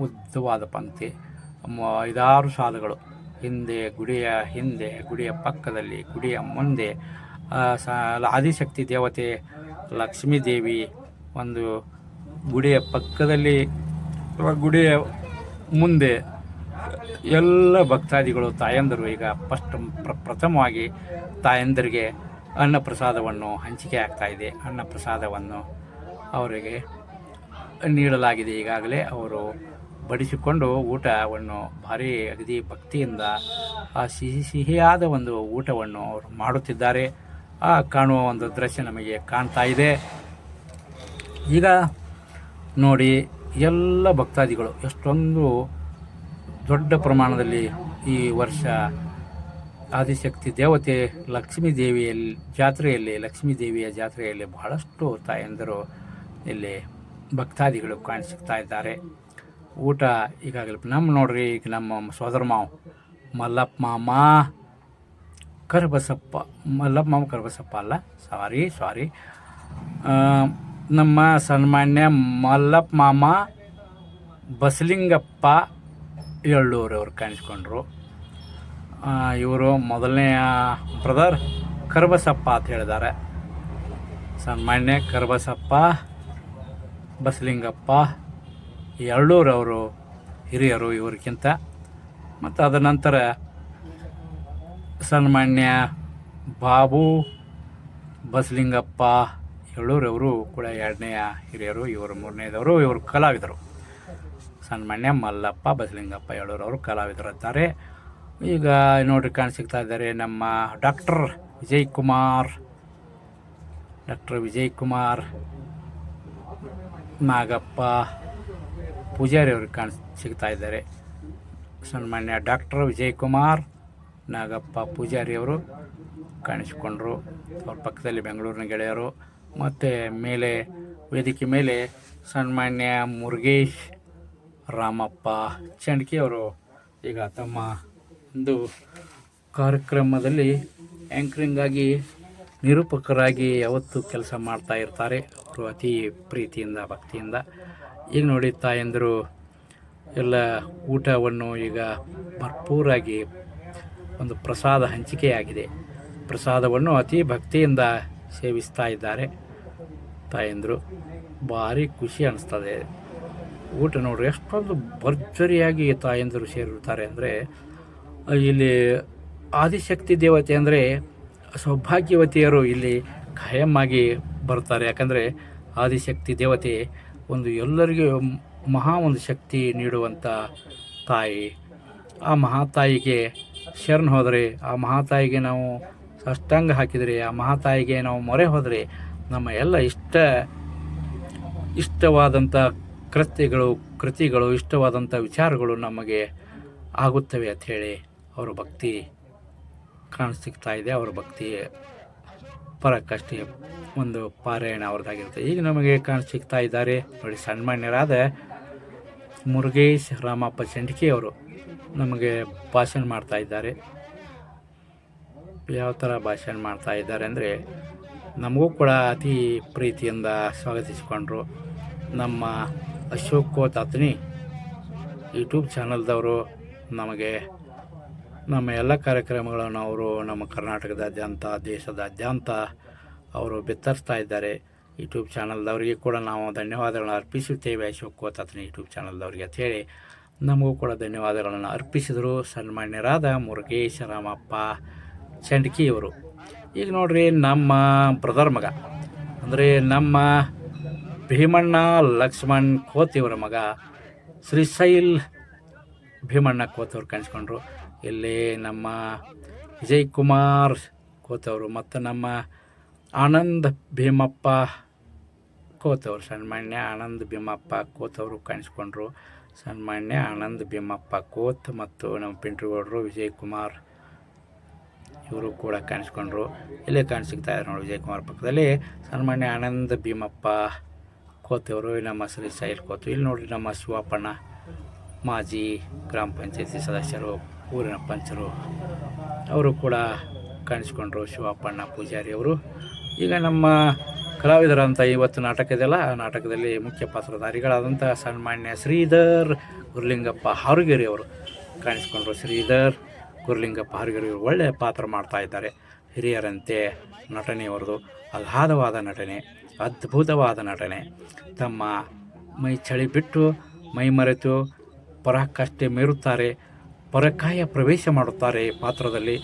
ಉದ್ದವಾದ ಪಂಕ್ತಿ, 5-6 ಸಾಲುಗಳು. ಗುಡಿಯ ಪಕ್ಕದಲ್ಲಿ, ಗುಡಿಯ ಮುಂದೆ ಆದಿಶಕ್ತಿ ದೇವತೆ ಲಕ್ಷ್ಮೀದೇವಿ ಒಂದು ಗುಡಿಯ ಪಕ್ಕದಲ್ಲಿ, ಗುಡಿಯ ಮುಂದೆ ಎಲ್ಲ ಭಕ್ತಾದಿಗಳು ತಾಯಂದರು ಈಗ ಪ್ರಥಮವಾಗಿ ತಾಯಂದರಿಗೆ ಅನ್ನಪ್ರಸಾದವನ್ನು ಹಂಚಿಕೆ ಆಗ್ತಾ ಇದೆ. ಅನ್ನಪ್ರಸಾದವನ್ನು ಅವರಿಗೆ ನೀಡಲಾಗಿದೆ. ಈಗಾಗಲೇ ಅವರು ಬಡಿಸಿಕೊಂಡು ಊಟವನ್ನು ಭಾರಿ ಅಗದಿ ಭಕ್ತಿಯಿಂದ ಆ ಸಿಹಿಯಾದ ಒಂದು ಊಟವನ್ನು ಅವರು ಮಾಡುತ್ತಿದ್ದಾರೆ. ಕಾಣುವ ಒಂದು ದೃಶ್ಯ ನಮಗೆ ಕಾಣ್ತಾ ಇದೆ. ಈಗ ನೋಡಿ, ಎಲ್ಲ ಭಕ್ತಾದಿಗಳು ಎಷ್ಟೊಂದು ದೊಡ್ಡ ಪ್ರಮಾಣದಲ್ಲಿ ಈ ವರ್ಷ ಆದಿಶಕ್ತಿ ದೇವತೆ ಲಕ್ಷ್ಮೀ ದೇವಿಯ ಜಾತ್ರೆಯಲ್ಲಿ ಬಹಳಷ್ಟು ತಾಯಂದಿರು ಇಲ್ಲಿ ಭಕ್ತಾದಿಗಳು ಕಾಣಿಸ್ತಾ ಇದ್ದಾರೆ. ಊಟ ಈಗಾಗಲೇ ನೋಡ್ರಿ, ಈಗ ನಮ್ಮ ಸೋದರ ಮಾವ ಮಲ್ಲಪ್ಪ ಮಾಮ ಕರಬಸಪ್ಪ ಅಲ್ಲ, ಸಾರಿ ನಮ್ಮ ಸನ್ಮಾನ್ಯ ಮಲ್ಲಪ್ಪ ಮಾಮ ಬಸಲಿಂಗಪ್ಪ ಎಳ್ಳೂರು ಅವರು ಕಾಣಿಸ್ಕೊಂಡ್ರು. ಇವರು ಮೊದಲನೆಯ ಬ್ರದರ್ ಕರಬಸಪ್ಪ ಅಂತ ಹೇಳಿದ್ದಾರೆ. ಸನ್ಮಾನ್ಯ ಕರಬಸಪ್ಪ ಬಸಲಿಂಗಪ್ಪ ಎಳ್ಳೂರು ಅವರು ಹಿರಿಯರು ಇವ್ರಿಗಿಂತ. ಮತ್ತು ಅದರ ನಂತರ ಸನ್ಮಾನ್ಯ ಬಾಬು ಬಸಲಿಂಗಪ್ಪ ಎಳ್ಳೂರವರು ಕೂಡ 2ನೇಯ ಹಿರಿಯರು. ಇವರು 3ನೇದವರು. ಇವರು ಕಲಾವಿದರು. ಸನ್ಮಾನ್ಯ ಮಲ್ಲಪ್ಪ ಬಸಲಿಂಗಪ್ಪ ಎಳ್ಳೂರವರು ಕಲಾವಿದರು ಇದ್ದಾರೆ. ಈಗ ನೋಡ್ರಿ, ಸಿಗ್ತಾ ಇದ್ದಾರೆ ನಮ್ಮ ಡಾಕ್ಟರ್ ವಿಜಯ್ ಕುಮಾರ್ ನಾಗಪ್ಪ ಪೂಜಾರಿ ಅವರು ಸಿಗ್ತಾ ಇದ್ದಾರೆ. ಸನ್ಮಾನ್ಯ ಡಾಕ್ಟರ್ ವಿಜಯಕುಮಾರ್ ನಾಗಪ್ಪ ಪೂಜಾರಿ ಅವರು ಕಾಣಿಸಿಕೊಂಡರು. ಅವ್ರ ಪಕ್ಕದಲ್ಲಿ ಬೆಂಗಳೂರಿನ ಗೆಳೆಯರು. ಮತ್ತು ಮೇಲೆ ವೇದಿಕೆ ಮೇಲೆ ಸನ್ಮಾನ್ಯ ಮುರುಗೇಶ್ ರಾಮಪ್ಪ ಚಂಡ್ಕಿ ಅವರು ಈಗ ತಮ್ಮ ಒಂದು ಕಾರ್ಯಕ್ರಮದಲ್ಲಿ ಆ್ಯಂಕರಿಂಗ್ ಆಗಿ ನಿರೂಪಕರಾಗಿ ಯಾವತ್ತೂ ಕೆಲಸ ಮಾಡ್ತಾ ಇರ್ತಾರೆ. ಅವರು ಅತಿ ಪ್ರೀತಿಯಿಂದ ಭಕ್ತಿಯಿಂದ. ಈಗ ನೋಡಿ ತಾಯಂದರು ಎಲ್ಲ ಊಟವನ್ನು ಈಗ ಭರ್ಪೂರಾಗಿ ಒಂದು ಪ್ರಸಾದ ಹಂಚಿಕೆಯಾಗಿದೆ. ಪ್ರಸಾದವನ್ನು ಅತಿ ಭಕ್ತಿಯಿಂದ ಸೇವಿಸ್ತಾ ಇದ್ದಾರೆ ತಾಯಂದರು. ಭಾರಿ ಖುಷಿ ಅನ್ನಿಸ್ತದೆ. ಊಟ ನೋಡ್ರಿ ಎಷ್ಟೊಂದು ಭರ್ಜರಿಯಾಗಿ ತಾಯಂದರು ಸೇರಿರ್ತಾರೆ ಅಂದರೆ, ಇಲ್ಲಿ ಆದಿಶಕ್ತಿ ದೇವತೆ ಅಂದರೆ ಸೌಭಾಗ್ಯವತಿಯರು ಇಲ್ಲಿ ಖಾಯಮ್ಮಾಗಿ ಬರ್ತಾರೆ. ಯಾಕಂದರೆ ಆದಿಶಕ್ತಿ ದೇವತೆ ಒಂದು ಎಲ್ಲರಿಗೂ ಒಂದು ಶಕ್ತಿ ನೀಡುವಂಥ ತಾಯಿ. ಆ ಮಹಾತಾಯಿಗೆ ಶರಣ ಹೋದರೆ, ಆ ಮಹಾತಾಯಿಗೆ ನಾವು ಸಾಷ್ಟಾಂಗ ಹಾಕಿದರೆ, ಆ ಮಹಾತಾಯಿಗೆ ನಾವು ಮೊರೆ ಹೋದರೆ ನಮ್ಮ ಎಲ್ಲ ಇಷ್ಟವಾದಂಥ ಕೃತಿಗಳು ಇಷ್ಟವಾದಂಥ ವಿಚಾರಗಳು ನಮಗೆ ಆಗುತ್ತವೆ ಅಂಥೇಳಿ ಅವರ ಭಕ್ತಿ ಕಾಣಿಸ್ತಾ ಇದೆ. ಅವರ ಭಕ್ತಿ ಪರಕ್ಕಷ್ಟೇ ಒಂದು ಪಾರಾಯಣ ಅವ್ರದ್ದಾಗಿರುತ್ತೆ. ಈಗ ನಮಗೆ ಕಾಣಿಸ್ತಾ ಇದ್ದಾರೆ ನೋಡಿ, ಸನ್ಮಾನ್ಯರಾದ ಮುರುಗೇಶ್ ರಾಮಪ್ಪ ಚಂಡ್ಕಿ ಅವರು ನಮಗೆ ಭಾಷಣ ಮಾಡ್ತಾ ಇದ್ದಾರೆ. ಯಾವ ಥರ ಭಾಷಣ ಮಾಡ್ತಾ ಇದ್ದಾರೆ ಅಂದರೆ, ನಮಗೂ ಕೂಡ ಅತಿ ಪ್ರೀತಿಯಿಂದ ಸ್ವಾಗತಿಸಿಕೊಂಡ್ರು. ನಮ್ಮ ಅಶೋಕ್ ಕೋತಾತ್ನಿ ಯೂಟ್ಯೂಬ್ ಚಾನಲ್ದವರು ನಮಗೆ ನಮ್ಮ ಎಲ್ಲ ಕಾರ್ಯಕ್ರಮಗಳನ್ನು ಅವರು ನಮ್ಮ ಕರ್ನಾಟಕದಾದ್ಯಂತ ದೇಶದಾದ್ಯಂತ ಅವರು ಬಿತ್ತರಿಸ್ತಾ ಇದ್ದಾರೆ. ಯೂಟ್ಯೂಬ್ ಚಾನಲ್ದವರಿಗೆ ಕೂಡ ನಾವು ಧನ್ಯವಾದಗಳನ್ನು ಅರ್ಪಿಸುತ್ತೇವೆ. ಅಶೋಕ್ ಕೋತಾತ್ನಿ ಯೂಟ್ಯೂಬ್ ಚಾನಲ್ದವರಿಗೆ ಅಂಥೇಳಿ ನಮಗೂ ಕೂಡ ಧನ್ಯವಾದಗಳನ್ನು ಅರ್ಪಿಸಿದರು ಸನ್ಮಾನ್ಯರಾದ ಮುರುಗೇಶ್ ರಾಮಪ್ಪ ಚಂಡ್ಕಿಯವರು. ಈಗ ನೋಡ್ರಿ, ನಮ್ಮ ಬ್ರದರ್ ಮಗ ಅಂದರೆ ನಮ್ಮ ಭೀಮಣ್ಣ ಲಕ್ಷ್ಮಣ್ ಕೋತಿಯವರ ಮಗ ಶ್ರೀಶೈಲ್ ಭೀಮಣ್ಣ ಕೋತವ್ರು ಕಾಣಿಸ್ಕೊಂಡ್ರು. ಇಲ್ಲಿ ನಮ್ಮ ವಿಜಯಕುಮಾರ್ ಕೋತವರು ಮತ್ತು ನಮ್ಮ ಆನಂದ್ ಭೀಮಪ್ಪ ಕೋತವರು, ಸನ್ಮಾನ್ಯ ಆನಂದ್ ಭೀಮಪ್ಪ ಕೋತವರು ಕಾಣಿಸ್ಕೊಂಡ್ರು. ಸನ್ಮಾನ್ಯ ಆನಂದ್ ಭೀಮಪ್ಪ ಕೋತ್ ಮತ್ತು ನಮ್ಮ ಪಿಂಟ್ರಿಗೌಡರು ವಿಜಯಕುಮಾರ್ ಇವರು ಕೂಡ ಕಾಣಿಸ್ಕೊಂಡ್ರು. ಇಲ್ಲೇ ಕಾಣಿಸ್ತಾ ಇದ್ದಾರೆ ನೋಡಿ, ವಿಜಯಕುಮಾರ್ ಪಕ್ಕದಲ್ಲಿ ಸನ್ಮಾನ್ಯ ಆನಂದ್ ಭೀಮಪ್ಪ ಕೋತವರು, ನಮ್ಮ ಶ್ರೀಶೈಲ್ ಕೋತು. ಇಲ್ಲಿ ನೋಡಿರಿ, ನಮ್ಮ ಶಿವಪ್ಪಣ್ಣ ಮಾಜಿ ಗ್ರಾಮ ಪಂಚಾಯತಿ ಸದಸ್ಯರು, ಊರಿನ ಪಂಚರು ಅವರು ಕೂಡ ಕಾಣಿಸ್ಕೊಂಡ್ರು. ಶಿವಪ್ಪಣ್ಣ ಪೂಜಾರಿ ಅವರು ಈಗ ನಮ್ಮ ಕಲಾವಿದರಂಥ ಇವತ್ತು ನಾಟಕ ಇದೆಯಲ್ಲ, ಆ ನಾಟಕದಲ್ಲಿ ಮುಖ್ಯ ಪಾತ್ರಧಾರಿಗಳಾದಂಥ ಸನ್ಮಾನ್ಯ ಶ್ರೀಧರ್ ಗುರುಲಿಂಗಪ್ಪ ಹಾರುಗೇರಿ ಅವರು ಕಾಣಿಸ್ಕೊಂಡ್ರು. ಶ್ರೀಧರ್ ಗುರುಲಿಂಗಪ್ಪ ಹಾರುಗೇರಿ ಅವರು ಒಳ್ಳೆಯ ಪಾತ್ರ ಮಾಡ್ತಾ ಇದ್ದಾರೆ. ಹಿರಿಯರಂತೆ ನಟನೆಯವರದು ಅಗಾಧವಾದ ನಟನೆ, ಅದ್ಭುತವಾದ ನಟನೆ. ತಮ್ಮ ಮೈ ಚಳಿ ಬಿಟ್ಟು ಮೈ ಮರೆತು ಪರಾಕಷ್ಟೇ ಮೀರುತ್ತಾರೆ. ಪರಕಾಯ ಪ್ರವೇಶ ಮಾಡುತ್ತಾರೆ ಪಾತ್ರದಲ್ಲಿ.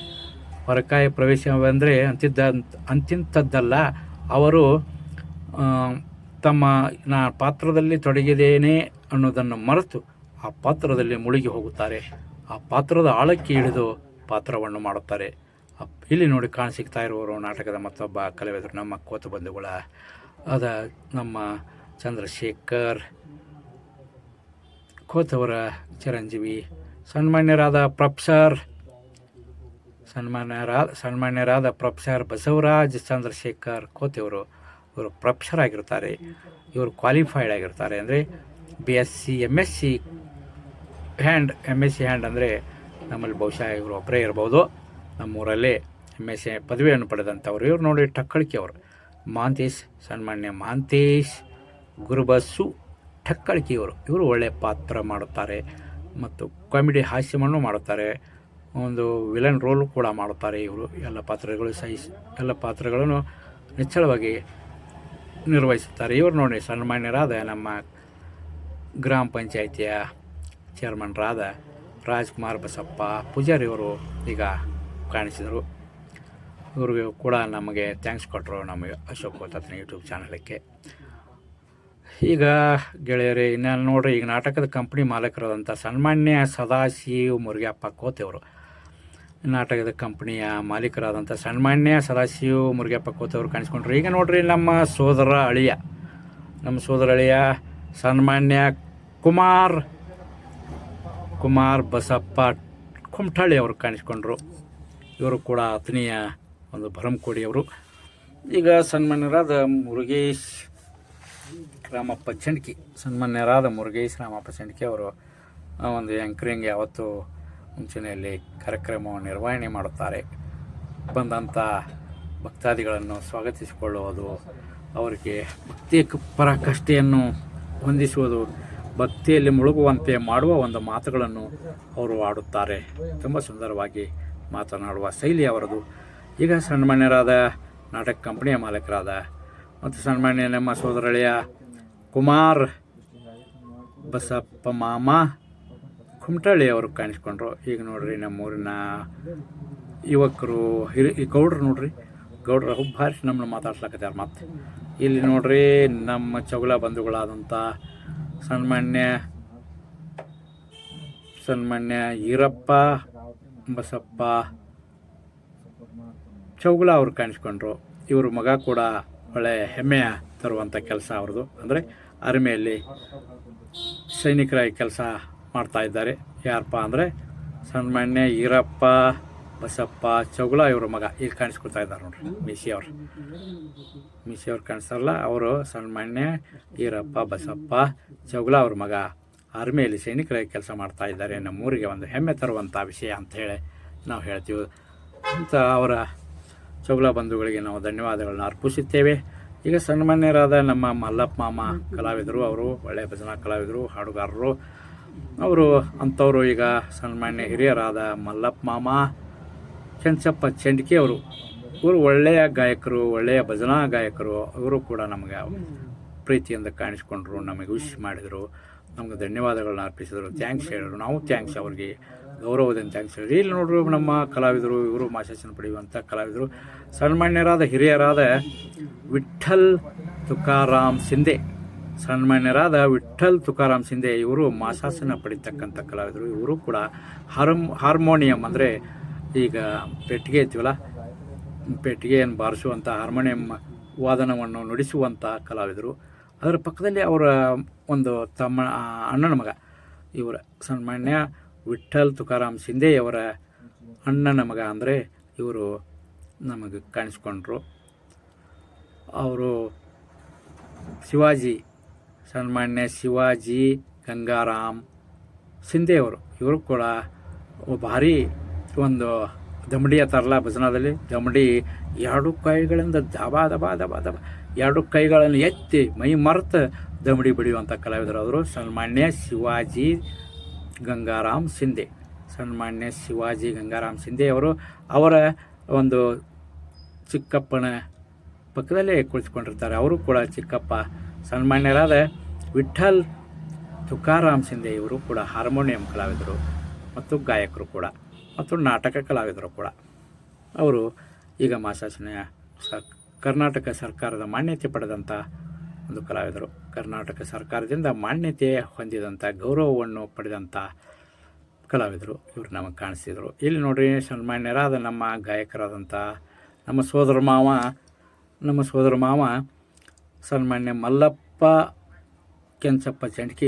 ಪರಕಾಯ ಪ್ರವೇಶವೆಂದರೆ ಅಂತಿಂಥದ್ದಲ್ಲ. ಅವರು ತಮ್ಮ ಪಾತ್ರದಲ್ಲಿ ತೊಡಗಿದ್ದೇನೆ ಅನ್ನೋದನ್ನು ಮರೆತು ಆ ಪಾತ್ರದಲ್ಲಿ ಮುಳುಗಿ ಹೋಗುತ್ತಾರೆ. ಆ ಪಾತ್ರದ ಆಳಕ್ಕೆ ಇಳಿದು ಪಾತ್ರವನ್ನು ಮಾಡುತ್ತಾರೆ. ಇಲ್ಲಿ ನೋಡಿ ಕಾಣಿಸಿಗ್ತಾ ಇರುವವರು ನಾಟಕದ ಮತ್ತೊಬ್ಬ ಕಲಾವಿದರು, ನಮ್ಮ ಕೋತ ಬಂಧುಗಳ ಅದ ನಮ್ಮ ಚಂದ್ರಶೇಖರ್ ಕೋತವರ ಚಿರಂಜೀವಿ. ಸನ್ಮಾನ್ಯರಾದ ಪ್ರೊಫೆಸರ್ ಬಸವರಾಜ್ ಚಂದ್ರಶೇಖರ್ ಕೋತೆಯವರು, ಇವರು ಪ್ರೊಫೆಸರ್ ಆಗಿರ್ತಾರೆ. ಇವರು ಕ್ವಾಲಿಫೈಡ್ ಆಗಿರ್ತಾರೆ. ಅಂದರೆ BSc MSc ಹ್ಯಾಂಡ್ ಅಂದರೆ ನಮ್ಮಲ್ಲಿ ಬಹುಶಃ ಇವರು ಒಬ್ಬರೇ ಇರ್ಬೋದು. ನಮ್ಮೂರಲ್ಲೇ MSc ಪದವಿಯನ್ನು ಪಡೆದಂಥವ್ರು. ಇವರು ನೋಡಿ ಟಕ್ಕಳಿಕೆ ಅವರು ಮಹಾಂತೇಶ್, ಸನ್ಮಾನ್ಯ ಮಹಾಂತೇಶ್ ಗುರುಬಸ್ಸು ಟಕ್ಕಳಿಕೆಯವರು. ಇವರು ಒಳ್ಳೆಯ ಪಾತ್ರ ಮಾಡುತ್ತಾರೆ ಮತ್ತು ಕಾಮಿಡಿ ಹಾಸ್ಯವನ್ನು ಮಾಡುತ್ತಾರೆ. ಒಂದು ವಿಲನ್ ರೋಲ್ ಕೂಡ ಮಾಡುತ್ತಾರೆ. ಇವರು ಎಲ್ಲ ಪಾತ್ರಗಳನ್ನು ನಿಚ್ಚಳವಾಗಿ ನಿರ್ವಹಿಸುತ್ತಾರೆ. ಇವರು ನೋಡಿ ಸನ್ಮಾನ್ಯರಾದ ನಮ್ಮ ಗ್ರಾಮ ಪಂಚಾಯಿತಿಯ ಚೇರ್ಮನ್ರಾದ ರಾಜ್ಕುಮಾರ್ ಬಸಪ್ಪ ಪೂಜಾರಿಯವರು ಈಗ ಕಾಣಿಸಿದರು. ಇವ್ರಿಗೂ ಕೂಡ ನಮಗೆ ಥ್ಯಾಂಕ್ಸ್ ಕೊಟ್ಟರು ನಮಗೆ ಅಶೋಕ್ ಕೋತಾತ್ನಿ ಯೂಟ್ಯೂಬ್ ಚಾನಲಕ್ಕೆ. ಈಗ ಗೆಳೆಯರೇ, ಇನ್ನು ನೋಡ್ರಿ, ಈಗ ನಾಟಕದ ಕಂಪ್ನಿ ಮಾಲೀಕರಾದಂಥ ಸನ್ಮಾನ್ಯ ಸದಾಶಿವ ಮುರುಗಪ್ಪ ಕೋತೆಯವರು, ನಾಟಕದ ಕಂಪ್ನಿಯ ಮಾಲೀಕರಾದಂಥ ಸನ್ಮಾನ್ಯ ಸದಾಶಿವ ಮುರುಗಪ್ಪ ಕೋತೆಯವರು ಕಾಣಿಸ್ಕೊಂಡ್ರು. ಈಗ ನೋಡ್ರಿ, ನಮ್ಮ ಸೋದರ ಅಳಿಯ ನಮ್ಮ ಸೋದರಳಿಯ ಸನ್ಮಾನ್ಯ ಕುಮಾರ್ ಬಸಪ್ಪ ಕುಮಠಳ್ಳಿ ಅವರು ಕಾಣಿಸ್ಕೊಂಡ್ರು. ಇವರು ಕೂಡ ಆತ್ಮೀಯ ಒಂದು ಭರಮಕೋಡಿಯವರು. ಈಗ ಸನ್ಮಾನ್ಯರಾದ ಮುರುಗೇಶ್ ರಾಮಪ್ಪ ಚಂಡ್ಕಿ ಅವರು ಒಂದು ಆ್ಯಂಕರಿಂಗ್ ಯಾವತ್ತೂ ಮುಂಚೂಣಿಯಲ್ಲಿ ಕಾರ್ಯಕ್ರಮವನ್ನು ನಿರ್ವಹಣೆ ಮಾಡುತ್ತಾರೆ. ಬಂದಂಥ ಭಕ್ತಾದಿಗಳನ್ನು ಸ್ವಾಗತಿಸಿಕೊಳ್ಳುವುದು, ಅವರಿಗೆ ಭಕ್ತಿ ಪರಾಕಾಷ್ಠೆಯನ್ನು ಹೊಂದಿಸುವುದು, ಭಕ್ತಿಯಲ್ಲಿ ಮುಳುಗುವಂತೆ ಮಾಡುವ ಒಂದು ಮಾತುಗಳನ್ನು ಅವರು ಆಡುತ್ತಾರೆ. ತುಂಬ ಸುಂದರವಾಗಿ ಮಾತನಾಡುವ ಶೈಲಿ ಅವರದು. ಈಗ ಸನ್ಮಾನ್ಯರಾದ ನಾಟಕ ಕಂಪನಿಯ ಮಾಲೀಕರಾದ ಮತ್ತು ಸನ್ಮಾನ್ಯ ನಮ್ಮ ಸೋದರಳಿಯ ಕುಮಾರ್ ಬಸಪ್ಪ ಮಾಮ ಕುಮಟಳ್ಳಿ ಅವರು ಕಾಣಿಸ್ಕೊಂಡ್ರು. ಈಗ ನೋಡ್ರಿ ನಮ್ಮೂರಿನ ಯುವಕರು ಗೌಡ್ರು ನೋಡ್ರಿ, ಗೌಡ್ರು ಭಾರಿ ನಮ್ಮನ್ನು ಮಾತಾಡ್ಸ್ಲಕತ್ಯಾರ. ಮತ್ತು ಇಲ್ಲಿ ನೋಡ್ರಿ ನಮ್ಮ ಚೌಲ ಬಂಧುಗಳಾದಂಥ ಸನ್ಮಾನ್ಯ ಈರಪ್ಪ ಬಸಪ್ಪ ಚೌಗುಲ ಅವರು ಕಾಣಿಸ್ಕೊಂಡ್ರು. ಇವರು ಮಗ ಕೂಡ ಒಳ್ಳೆಯ ಹೆಮ್ಮೆಯ ತರುವಂಥ ಕೆಲಸ ಅವ್ರದ್ದು. ಅಂದರೆ ಆರ್ಮಿಯಲ್ಲಿ ಸೈನಿಕರಾಗಿ ಕೆಲಸ ಮಾಡ್ತಾ ಇದ್ದಾರೆ. ಯಾರಪ್ಪ ಅಂದರೆ ಸನ್ಮಾನ್ಯ ಈರಪ್ಪ ಬಸಪ್ಪ ಚೌಗುಲ ಇವರು ಮಗ ಇಲ್ಲಿ ಕಾಣಿಸ್ಕೊಳ್ತಾ ಇದ್ದಾರೆ ನೋಡ್ರಿ. ಮೀಸಿಯವ್ರು ಕಾಣಿಸ್ತಾರಲ್ಲ, ಅವರು ಸನ್ಮಾನ್ಯ ಈರಪ್ಪ ಬಸಪ್ಪ ಚೌಗುಲ ಅವ್ರ ಮಗ ಆರ್ಮಿಯಲ್ಲಿ ಸೈನಿಕರಾಗಿ ಕೆಲಸ ಮಾಡ್ತಾ ಇದ್ದಾರೆ. ನಮ್ಮೂರಿಗೆ ಒಂದು ಹೆಮ್ಮೆ ತರುವಂಥ ವಿಷಯ ಅಂಥೇಳಿ ನಾವು ಹೇಳ್ತೀವಿ. ಅಂತ ಅವರ ಚೌಗುಲ ಬಂಧುಗಳಿಗೆ ನಾವು ಧನ್ಯವಾದಗಳನ್ನ ಅರ್ಪಿಸುತ್ತೇವೆ. ಈಗ ಸನ್ಮಾನ್ಯರಾದ ನಮ್ಮ ಮಲ್ಲಪ್ಪ ಮಾಮ ಕಲಾವಿದರು, ಅವರು ಒಳ್ಳೆಯ ಭಜನಾ ಕಲಾವಿದರು, ಹಾಡುಗಾರರು ಅವರು. ಅಂಥವರು ಈಗ ಸನ್ಮಾನ್ಯ ಹಿರಿಯರಾದ ಮಲ್ಲಪ್ಪ ಮಾಮ ಕೆಂಚಪ್ಪ ಚಂಡ್ಕಿ ಅವರು, ಇವರು ಒಳ್ಳೆಯ ಗಾಯಕರು, ಒಳ್ಳೆಯ ಭಜನಾ ಗಾಯಕರು. ಇವರು ಕೂಡ ನಮಗೆ ಪ್ರೀತಿಯಿಂದ ಕಾಣಿಸ್ಕೊಂಡ್ರು, ನಮಗೆ ವಿಶ್ ಮಾಡಿದರು, ನಮಗೆ ಧನ್ಯವಾದಗಳನ್ನ ಅರ್ಪಿಸಿದರು, ಥ್ಯಾಂಕ್ಸ್ ಹೇಳಿದ್ರು. ನಾವು ಥ್ಯಾಂಕ್ಸ್ ಅವ್ರಿಗೆ ಗೌರವದಿಂದ ಥ್ಯಾಂಕ್ಸ್ ಹೇಳಿದ್ರು. ಇಲ್ಲಿ ನೋಡ್ರಿ ನಮ್ಮ ಕಲಾವಿದರು, ಇವರು ಮಾಶಾಸನ ಪಡೆಯುವಂಥ ಕಲಾವಿದರು, ಸನ್ಮಾನ್ಯರಾದ ಹಿರಿಯರಾದ ವಿಠ್ಠಲ್ ತುಕಾರಾಮ್ ಶಿಂದೆ, ಇವರು ಮಾಶಾಸನ ಪಡಿತಕ್ಕಂಥ ಕಲಾವಿದರು. ಇವರು ಕೂಡ ಹಾರ್ಮೋನಿಯಂ ಅಂದರೆ ಈಗ ಪೆಟ್ಟಿಗೆ ಐತಿವಲ್ಲ, ಪೆಟ್ಟಿಗೆಯನ್ನು ಬಾರಿಸುವಂಥ ಹಾರ್ಮೋನಿಯಂ ವಾದನವನ್ನು ನುಡಿಸುವಂಥ ಕಲಾವಿದರು. ಅದರ ಪಕ್ಕದಲ್ಲಿ ಅವರ ಒಂದು ಅಣ್ಣನ ಮಗ, ಇವರ ಸನ್ಮಾನ್ಯ ವಿಠ್ಠಲ್ ತುಕಾರಾಮ್ ಶಿಂದೆಯವರ ಅಣ್ಣನ ಮಗ ಅಂದರೆ ಇವರು ನಮಗೆ ಕಾಣಿಸ್ಕೊಂಡ್ರು. ಅವರು ಸನ್ಮಾನ್ಯ ಶಿವಾಜಿ ಗಂಗಾರಾಮ್ ಶಿಂದೆಯವರು, ಇವರು ಕೂಡ ಭಾರಿ ಒಂದು ದಮಡಿಯ ತರಲ ಭಜನಾದಲ್ಲಿ ದಮಡಿ ಎರಡು ಕೈಗಳಿಂದ ಎರಡು ಕೈಗಳನ್ನು ಎತ್ತಿ ಮೈ ಮರೆತು ದಮಡಿ ಬಡಿಯುವಂಥ ಕಲಾವಿದರು ಅವರು. ಸನ್ಮಾನ್ಯ ಶಿವಾಜಿ ಗಂಗಾರಾಮ್ ಶಿಂದೆ ಅವರು, ಅವರ ಒಂದು ಚಿಕ್ಕಪ್ಪನ ಪಕ್ಕದಲ್ಲೇ ಕುಳಿತುಕೊಂಡಿರ್ತಾರೆ. ಅವರು ಕೂಡ ಚಿಕ್ಕಪ್ಪ ಸನ್ಮಾನ್ಯರಾದ ವಿಠ್ಠಲ್ ತುಕಾರಾಮ್ ಶಿಂದೆ, ಇವರು ಕೂಡ ಹಾರ್ಮೋನಿಯಂ ಕಲಾವಿದರು ಮತ್ತು ಗಾಯಕರು ಕೂಡ ಮತ್ತು ನಾಟಕ ಕಲಾವಿದರು ಕೂಡ. ಅವರು ಈಗ ಮಾಶಾಸನ ಕರ್ನಾಟಕ ಸರ್ಕಾರದ ಮಾನ್ಯತೆ ಪಡೆದಂಥ ಒಂದು ಕಲಾವಿದರು. ಕರ್ನಾಟಕ ಸರ್ಕಾರದಿಂದ ಮಾನ್ಯತೆ ಹೊಂದಿದಂಥ ಗೌರವವನ್ನು ಪಡೆದಂಥ ಕಲಾವಿದರು ಇವರು ನಮಗೆ ಕಾಣಿಸ್ತಿದ್ರು. ಇಲ್ಲಿ ನೋಡ್ರಿ ಸನ್ಮಾನ್ಯರಾದ ನಮ್ಮ ಗಾಯಕರಾದಂಥ ನಮ್ಮ ಸೋದರ ಮಾವ ಸನ್ಮಾನ್ಯ ಮಲ್ಲಪ್ಪ ಕೆಂಚಪ್ಪ ಚಂಡ್ಕಿ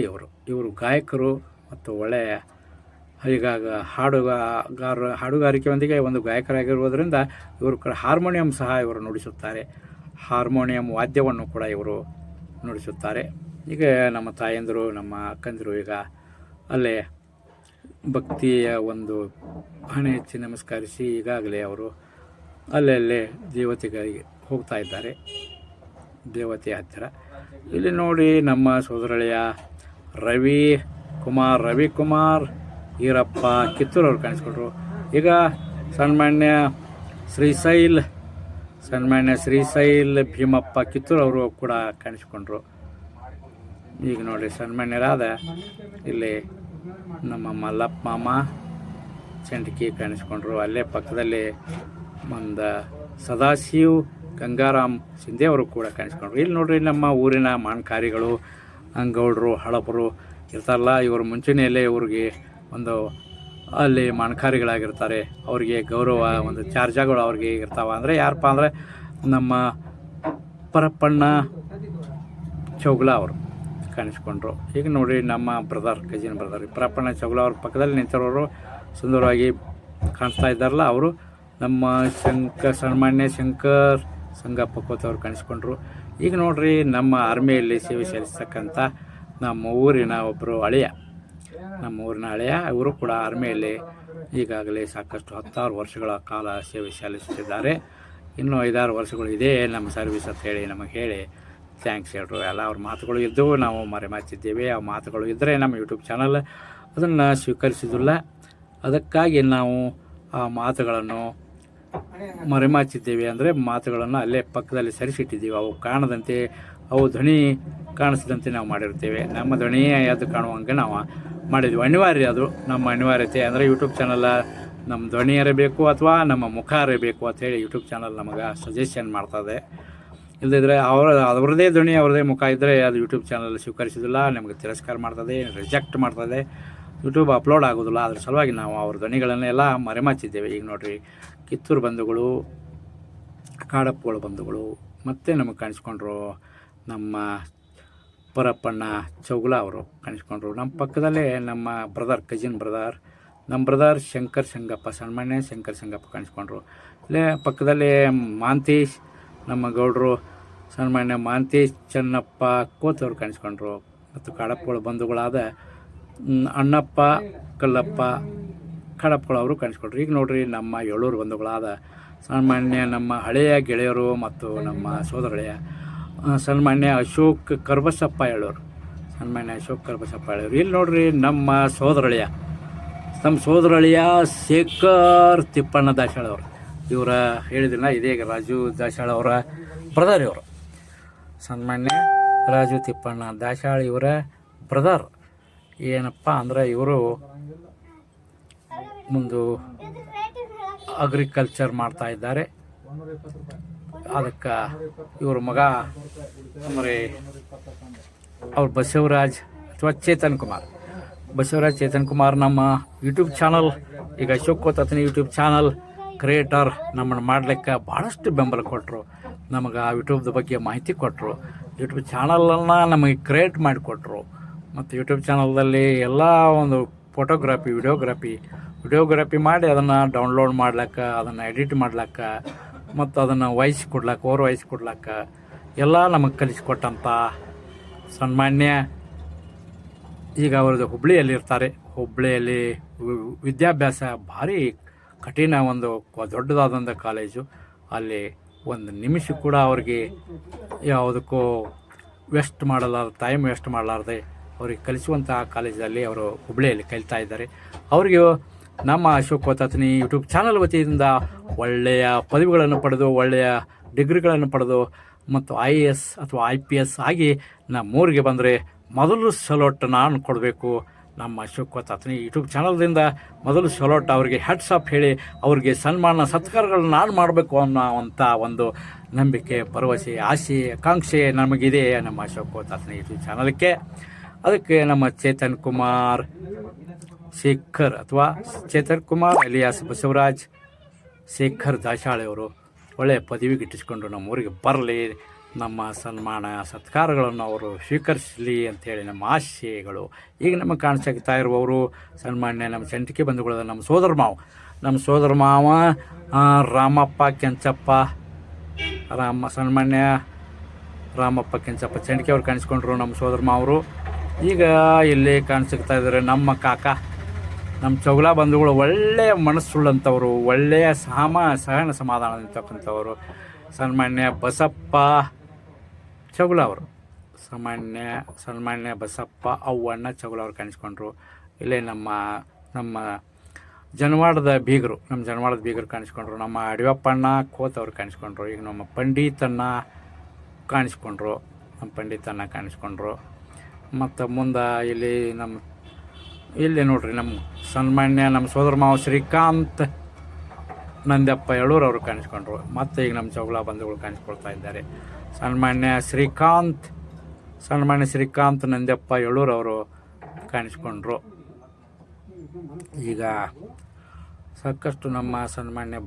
ಇವರು ಗಾಯಕರು ಮತ್ತು ಒಳ್ಳೆಯ ಹೀಗಾಗಿ ಹಾಡುಗಾರಿಕೆಯೊಂದಿಗೆ ಒಂದು ಗಾಯಕರಾಗಿರುವುದರಿಂದ ಇವರು ಕೂಡ ಹಾರ್ಮೋನಿಯಂ ಸಹ ಇವರು ನುಡಿಸುತ್ತಾರೆ. ಹಾರ್ಮೋನಿಯಂ ವಾದ್ಯವನ್ನು ಕೂಡ ಇವರು ನುಡಿಸುತ್ತಾರೆ. ಈಗ ನಮ್ಮ ತಾಯಂದಿರು, ನಮ್ಮ ಅಕ್ಕಂದಿರು ಈಗ ಅಲ್ಲೇ ಭಕ್ತಿಯ ಒಂದು ಹಣೆ ಹೆಚ್ಚಿ ನಮಸ್ಕರಿಸಿ ಈಗಾಗಲೇ ಅವರು ಅಲ್ಲೇ ದೇವತೆಗಳಿಗೆ ಹೋಗ್ತಾ ಇದ್ದಾರೆ, ದೇವತೆ ಹತ್ತಿರ. ಇಲ್ಲಿ ನೋಡಿ ನಮ್ಮ ಸೋದರಳಿಯ ರವಿಕುಮಾರ್ ಈರಪ್ಪ ಕಿತ್ತೂರವ್ರು ಕಾಣಿಸ್ಕೊಂಡ್ರು. ಈಗ ಸನ್ಮಾನ್ಯ ಶ್ರೀಶೈಲ್ ಭೀಮಪ್ಪ ಕಿತ್ತೂರವರು ಕೂಡ ಕಾಣಿಸ್ಕೊಂಡ್ರು. ಈಗ ನೋಡಿ ಸನ್ಮಾನ್ಯರಾದ ಇಲ್ಲಿ ನಮ್ಮ ಮಲ್ಲಪ್ಪ ಮಾಮ ಚಂಡ್ಕಿ ಕಾಣಿಸ್ಕೊಂಡ್ರು. ಅಲ್ಲೇ ಪಕ್ಕದಲ್ಲಿ ಒಂದು ಸದಾಶಿವ್ ಗಂಗಾರಾಮ್ ಶಿಂದೆ ಅವರು ಕೂಡ ಕಾಣಿಸ್ಕೊಂಡ್ರು. ಇಲ್ಲಿ ನೋಡ್ರಿ ನಮ್ಮ ಊರಿನ ಮಾನ್ಕಾರಿಗಳು, ಗೌಡರು, ಹಳಬರು ಇರ್ತಾರಲ್ಲ, ಇವರು ಮುಂಚೂಣಿಯಲ್ಲೇ ಇವ್ರಿಗೆ ಒಂದು ಅಲ್ಲಿ ಮಾನ್ಕಾರಿಗಳಾಗಿರ್ತಾರೆ. ಅವರಿಗೆ ಗೌರವ ಒಂದು ಚಾರ್ಜಗಳು ಅವ್ರಿಗೆ ಇರ್ತಾವೆ. ಅಂದರೆ ಯಾರಪ್ಪ ಅಂದರೆ ನಮ್ಮ ಪರಪ್ಪಣ್ಣ ಚೌಗ್ಲಾ ಅವರು ಕಾಣಿಸ್ಕೊಂಡ್ರು. ಈಗ ನೋಡಿ ನಮ್ಮ ಬ್ರದರ್, ಕಜಿನ್ ಬ್ರದರ್ ಪ್ರಪ್ಪಣ್ಣ ಚೌಗ್ಲಾ ಅವ್ರ ಪಕ್ಕದಲ್ಲಿ ನಿಂತಿರೋರು ಸುಂದರವಾಗಿ ಕಾಣಿಸ್ತಾ ಇದ್ದಾರಲ್ಲ, ಅವರು ನಮ್ಮ ಸನ್ಮಾನ್ಯ ಶಂಕರ್ ಸಂಗಪ್ಪ ಕೋತವ್ರು ಕಾಣಿಸ್ಕೊಂಡ್ರು. ಈಗ ನೋಡ್ರಿ ನಮ್ಮ ಆರ್ಮಿಯಲ್ಲಿ ಸೇವೆ ಸಲ್ಲಿಸ್ತಕ್ಕಂಥ ನಮ್ಮ ಊರಿನ ಒಬ್ಬರು ಹಳೆಯ, ಇವರು ಕೂಡ ಆರ್ಮಿಯಲ್ಲಿ ಈಗಾಗಲೇ ಸಾಕಷ್ಟು 10 ವರ್ಷಗಳ ಕಾಲ ಸೇವೆ ಸಲ್ಲಿಸುತ್ತಿದ್ದಾರೆ. ಇನ್ನೂ 5-6 ವರ್ಷಗಳು ಇದೆ ನಮ್ಮ ಸರ್ವಿಸ್ ಅಂತ ಹೇಳಿ ನಮಗೆ ಹೇಳಿ ಥ್ಯಾಂಕ್ಸ್ ಹೇಳ್ರು. ಎಲ್ಲ ಅವ್ರ ಮಾತುಗಳು ಇದ್ದವು, ನಾವು ಮರೆಮಾಚಿದ್ದೇವೆ. ಆ ಮಾತುಗಳು ಇದ್ದರೆ ನಮ್ಮ ಯೂಟ್ಯೂಬ್ ಚಾನಲ್ ಅದನ್ನು ಸ್ವೀಕರಿಸಿದಿಲ್ಲ. ಅದಕ್ಕಾಗಿ ನಾವು ಆ ಮಾತುಗಳನ್ನು ಮರೆಮಾಚಿದ್ದೇವೆ. ಅಂದರೆ ಮಾತುಗಳನ್ನು ಅಲ್ಲೇ ಪಕ್ಕದಲ್ಲಿ ಸರಿಸಿಟ್ಟಿದ್ದೀವಿ. ಅವು ಕಾಣದಂತೆ, ಅವು ಧ್ವನಿ ಕಾಣಿಸಿದಂತೆ ನಾವು ಮಾಡಿರ್ತೇವೆ. ನಮ್ಮ ಧ್ವನಿ ಅದು ಕಾಣುವಂಗೆ ನಾವು ಮಾಡಿದ್ವಿ. ಅನಿವಾರ್ಯ, ಅದು ನಮ್ಮ ಅನಿವಾರ್ಯತೆ. ಅಂದರೆ ಯೂಟ್ಯೂಬ್ ಚಾನಲ್ ನಮ್ಮ ಧ್ವನಿ ಇರಬೇಕು ಅಥವಾ ನಮ್ಮ ಮುಖ ಇರಬೇಕು ಅಂಥೇಳಿ ಯೂಟ್ಯೂಬ್ ಚಾನಲ್ ನಮಗೆ ಸಜೆಷನ್ ಮಾಡ್ತದೆ. ಇಲ್ಲದಿದ್ದರೆ ಅವ್ರದ್ದೇ ಧ್ವನಿ ಅವ್ರದ್ದೇ ಮುಖ ಇದ್ದರೆ ಅದು ಯೂಟ್ಯೂಬ್ ಚಾನಲ್ ಸ್ವೀಕರಿಸೋದಿಲ್ಲ, ನಮಗೆ ತಿರಸ್ಕಾರ ಮಾಡ್ತದೆ, ರಿಜೆಕ್ಟ್ ಮಾಡ್ತದೆ, ಯೂಟ್ಯೂಬ್ ಅಪ್ಲೋಡ್ ಆಗೋದಿಲ್ಲ. ಅದ್ರ ಸಲುವಾಗಿ ನಾವು ಅವ್ರ ಧ್ವನಿಗಳನ್ನೆಲ್ಲ ಮರೆಮಾಚಿದ್ದೇವೆ. ಈಗ ನೋಡಿರಿ, ಕಿತ್ತೂರು ಬಂಧುಗಳು, ಕಾಡಪ್ಪಗಳ ಬಂಧುಗಳು ಮತ್ತೆ ನಮಗೆ ಕಾಣಿಸ್ಕೊಂಡ್ರು. ನಮ್ಮ ಪರಪ್ಪಣ್ಣ ಚೌಗ್ಲಾ ಅವರು ಕಾಣಿಸ್ಕೊಂಡ್ರು. ನಮ್ಮ ಪಕ್ಕದಲ್ಲೇ ನಮ್ಮ ಬ್ರದರ್, ಕಜಿನ್ ಬ್ರದರ್, ನಮ್ಮ ಬ್ರದರ್ ಶಂಕರ್ ಸಂಗಪ್ಪ, ಸನ್ಮಾನ್ಯ ಶಂಕರ್ ಸಂಗಪ್ಪ ಕಾಣಿಸ್ಕೊಂಡ್ರು. ಇಲ್ಲೇ ಪಕ್ಕದಲ್ಲೇ ಮಾಂತೇಶ್, ನಮ್ಮ ಗೌಡರು ಸನ್ಮಾನ್ಯ ಮಾಂತೇಶ್ ಚೆನ್ನಪ್ಪ ಕೋತವ್ರು ಕಾಣಿಸ್ಕೊಂಡ್ರು. ಮತ್ತು ಕಾಡಪ್ಪಗಳ ಬಂಧುಗಳಾದ ಅಣ್ಣಪ್ಪ ಕಲ್ಲಪ್ಪ ಕಾಡಪ್ಪಗಳು ಅವರು ಕಾಣಿಸ್ಕೊಂಡ್ರು. ಈಗ ನೋಡ್ರಿ, ನಮ್ಮ ಏಳೂರು ಬಂಧುಗಳಾದ ಸನ್ಮಾನ್ಯ ನಮ್ಮ ಹಳೆಯ ಗೆಳೆಯರು ಮತ್ತು ನಮ್ಮ ಸೋದರಳೆಯ ಸನ್ಮಾನ್ಯ ಅಶೋಕ್ ಕರ್ಬಸಪ್ಪ ಹೇಳೋರು, ಇಲ್ಲಿ ನೋಡ್ರಿ ನಮ್ಮ ಸೋದರಳೆಯ ಶೇಖರ್ ತಿಪ್ಪಣ್ಣ ದಾಶಾಳ್ ಅವರು. ಇವರ ಹೇಳಿದಿಲ್ಲ, ಇದೇ ರಾಜು ದಾಶಾಳ್ ಅವರ ಬ್ರದರ್. ಇವರು ಸನ್ಮಾನ್ಯ ರಾಜು ತಿಪ್ಪಣ್ಣ ದಾಶಾಳ್ ಇವರ ಬ್ರದರ್. ಏನಪ್ಪ ಅಂದ್ರೆ ಇವರು ಮುಂದೆ ಅಗ್ರಿಕಲ್ಚರ್ ಮಾಡ್ತಾ ಇದ್ದಾರೆ. ಅದಕ್ಕೆ ಇವ್ರ ಮಗ ಅಂದರೆ ಅವ್ರು ಬಸವರಾಜ್ ಅಥವಾ ಚೇತನ್ ಕುಮಾರ್ ನಮ್ಮ ಯೂಟ್ಯೂಬ್ ಚಾನಲ್, ಈಗ ಅಶೋಕ್ ಕೋತತ್ನಿ ಯೂಟ್ಯೂಬ್ ಚಾನಲ್ ಕ್ರಿಯೇಟರ್ ನಮ್ಮನ್ನು ಮಾಡಲಿಕ್ಕೆ ಭಾಳಷ್ಟು ಬೆಂಬಲ ಕೊಟ್ಟರು. ನಮಗೆ ಆ ಯೂಟ್ಯೂಬ್ದ ಬಗ್ಗೆ ಮಾಹಿತಿ ಕೊಟ್ಟರು. ಯೂಟ್ಯೂಬ್ ಚಾನಲನ್ನು ನಮಗೆ ಕ್ರಿಯೇಟ್ ಮಾಡಿಕೊಟ್ರು. ಮತ್ತು ಯೂಟ್ಯೂಬ್ ಚಾನಲ್ದಲ್ಲಿ ಎಲ್ಲ ಒಂದು ಫೋಟೋಗ್ರಫಿ, ವಿಡಿಯೋಗ್ರಫಿ ಮಾಡಿ ಅದನ್ನು ಡೌನ್ಲೋಡ್ ಮಾಡ್ಲಿಕ್ಕೆ, ಅದನ್ನು ಎಡಿಟ್ ಮಾಡ್ಲಿಕ್ಕೆ ಮತ್ತು ಅದನ್ನು ವಾಯ್ಸ್ ಕೊಡ್ಲಿಕ್ಕೆ ಎಲ್ಲ ನಮಗೆ ಕಲಿಸಿಕೊಟ್ಟಂಥ ಸನ್ಮಾನ್ಯ, ಈಗ ಅವ್ರದ್ದು ಹುಬ್ಬಳ್ಳಿಯಲ್ಲಿ ವಿದ್ಯಾಭ್ಯಾಸ ಭಾರಿ ಕಠಿಣ, ಒಂದು ದೊಡ್ಡದಾದಂಥ ಕಾಲೇಜು. ಅಲ್ಲಿ ಒಂದು ನಿಮಿಷ ಕೂಡ ಅವ್ರಿಗೆ ಯಾವುದಕ್ಕೂ ಟೈಮ್ ವೇಸ್ಟ್ ಮಾಡಲಾರ್ದೆ ಅವ್ರಿಗೆ ಕಲಿಸುವಂಥ ಕಾಲೇಜಲ್ಲಿ ಅವರು ಹುಬ್ಬಳ್ಳಿಯಲ್ಲಿ ಕಲಿತಾ ಇದ್ದಾರೆ. ಅವರಿಗೆ ನಮ್ಮ ಅಶೋಕ್ ಕೋತತ್ನಿ ಯೂಟ್ಯೂಬ್ ಚಾನಲ್ ವತಿಯಿಂದ ಒಳ್ಳೆಯ ಪದವಿಗಳನ್ನು ಪಡೆದು, ಒಳ್ಳೆಯ ಡಿಗ್ರಿಗಳನ್ನು ಪಡೆದು ಮತ್ತು IAS ಅಥವಾ IPS ಆಗಿ ನಮ್ಮೂರಿಗೆ ಬಂದರೆ ಮೊದಲು ಸಲೋಟ್ ನಾನು ಕೊಡಬೇಕು. ನಮ್ಮ ಅಶೋಕ್ ಕೋತತ್ನಿ ಯೂಟ್ಯೂಬ್ ಚಾನಲ್ದಿಂದ ಮೊದಲು ಸಲೋಟ್ ಅವರಿಗೆ ಹೆಡ್ಸ್ ಅಪ್ ಹೇಳಿ ಅವ್ರಿಗೆ ಸನ್ಮಾನ ಸತ್ಕಾರಗಳನ್ನ ನಾನು ಮಾಡಬೇಕು ಅನ್ನೋವಂಥ ಒಂದು ನಂಬಿಕೆ, ಭರವಸೆ, ಆಸೆ, ಆಕಾಂಕ್ಷೆ ನಮಗಿದೆ ನಮ್ಮ ಅಶೋಕ್ ಕೋತತ್ನಿ ಯೂಟ್ಯೂಬ್ ಚಾನಲ್ಗೆ. ಅದಕ್ಕೆ ನಮ್ಮ ಚೇತನ್ ಕುಮಾರ್ ಅಲಿಯಾಸ್ ಬಸವರಾಜ್ ಶೇಖರ್ ದಾಶಾಳೆಯವರು ಒಳ್ಳೆಯ ಪದವಿ ಗಿಟ್ಟಿಸ್ಕೊಂಡು ನಮ್ಮ ಊರಿಗೆ ಬರಲಿ, ನಮ್ಮ ಸನ್ಮಾನ ಸತ್ಕಾರಗಳನ್ನು ಅವರು ಸ್ವೀಕರಿಸಲಿ ಅಂಥೇಳಿ ನಮ್ಮ ಆಶಯಗಳು. ಈಗ ನಮಗೆ ಕಾಣಿಸ್ತಾ ಇರುವವರು ಸನ್ಮಾನ್ಯ ನಮ್ಮ ಚಂಟಿಕೆ ಬಂಧುಗಳಾದ ನಮ್ಮ ಸೋದರ ಮಾವ ರಾಮಪ್ಪ ಕೆಂಚಪ್ಪ, ಸನ್ಮಾನ್ಯ ರಾಮಪ್ಪ ಕೆಂಚಪ್ಪ ಚಂಟಿಕೆ ಅವ್ರು ಕಾಣಿಸ್ಕೊಂಡ್ರು. ನಮ್ಮ ಸೋದರ ಮಾವರು ಈಗ ಇಲ್ಲಿ ಕಾಣಿಸ್ತಾ ಇದ್ದಾರೆ. ನಮ್ಮ ಕಾಕ, ನಮ್ಮ ಚೌಗ್ಲಾ ಬಂಧುಗಳು ಒಳ್ಳೆಯ ಮನಸ್ಸುಳ್ಳಂಥವ್ರು, ಒಳ್ಳೆಯ ಸಹನ ಸಮಾಧಾನ ಇರ್ತಕ್ಕಂಥವ್ರು. ಸನ್ಮಾನ್ಯ ಬಸಪ್ಪ ಚೌಗ್ಲಾ ಅವರು, ಸನ್ಮಾನ್ಯ ಬಸಪ್ಪ ಅವ್ವಣ್ಣ ಚೌಗ್ಲಾ ಅವ್ರು ಕಾಣಿಸ್ಕೊಂಡ್ರು. ಇಲ್ಲೇ ನಮ್ಮ ಜನವಾಡದ ಬೀಗರು ಕಾಣಿಸ್ಕೊಂಡ್ರು. ನಮ್ಮ ಅಡಿಯಪ್ಪಣ್ಣ ಕೋತ್ ಅವ್ರು ಕಾಣಿಸ್ಕೊಂಡ್ರು. ಈಗ ನಮ್ಮ ಪಂಡಿತಣ್ಣ ಕಾಣಿಸ್ಕೊಂಡ್ರು. ಮತ್ತು ಮುಂದೆ ಇಲ್ಲಿ ನೋಡ್ರಿ ನಮ್ಮ ಸನ್ಮಾನ್ಯ ನಮ್ಮ ಸೋದರ ಮಾವ ಶ್ರೀಕಾಂತ್ ನಂದ್ಯಪ್ಪ ಯಳೂರು ಅವರು ಕಾಣಿಸ್ಕೊಂಡ್ರು. ಮತ್ತು ಈಗ ನಮ್ಮ ಚೌಗ್ಲಾ ಬಂಧುಗಳು ಕಾಣಿಸ್ಕೊಳ್ತಾ ಇದ್ದಾರೆ. ಸನ್ಮಾನ್ಯ ಶ್ರೀಕಾಂತ್ ನಂದ್ಯಪ್ಪ ಯಳೂರು ಅವರು ಕಾಣಿಸ್ಕೊಂಡ್ರು. ಈಗ ಸಾಕಷ್ಟು ನಮ್ಮ ಸನ್ಮಾನ್ಯ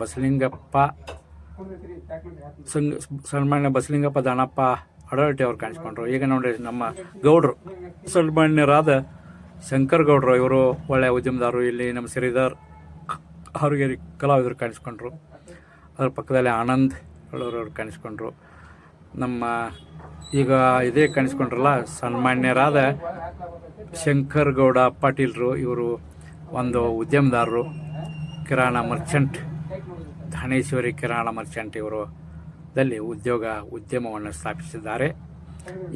ಬಸಲಿಂಗಪ್ಪ ದಣಪ್ಪ ಅಡಲ್ಟಿ ಅವ್ರು ಕಾಣಿಸ್ಕೊಂಡ್ರು. ಈಗ ನೋಡಿ ನಮ್ಮ ಗೌಡ್ರು ಸನ್ಮಾನ್ಯರಾದ ಶಂಕರ್ ಗೌಡ್ರು, ಇವರು ಒಳ್ಳೆಯ ಉದ್ಯಮದಾರರು. ಇಲ್ಲಿ ನಮ್ಮ ಶ್ರೀಧರ್ ಹಾರುಗೇರಿ ಕಲಾವಿದರು ಕಾಣಿಸ್ಕೊಂಡ್ರು. ಅದ್ರ ಪಕ್ಕದಲ್ಲಿ ಆನಂದ್ ಹೇಳೋರವ್ರು ಕಾಣಿಸ್ಕೊಂಡ್ರು. ನಮ್ಮ ಈಗ ಇದೇ ಕಾಣಿಸ್ಕೊಂಡ್ರಲ್ಲ ಸನ್ಮಾನ್ಯರಾದ ಶಂಕರ್ ಗೌಡ ಪಾಟೀಲ್ರು, ಇವರು ಒಂದು ಉದ್ಯಮದಾರರು, ಕಿರಾಣ ಮರ್ಚೆಂಟ್, ಧಾನೇಶ್ವರಿ ಕಿರಾಣ ಮರ್ಚೆಂಟ್ ಇವರು ದಲ್ಲಿ ಉದ್ಯಮವನ್ನು ಸ್ಥಾಪಿಸಿದ್ದಾರೆ.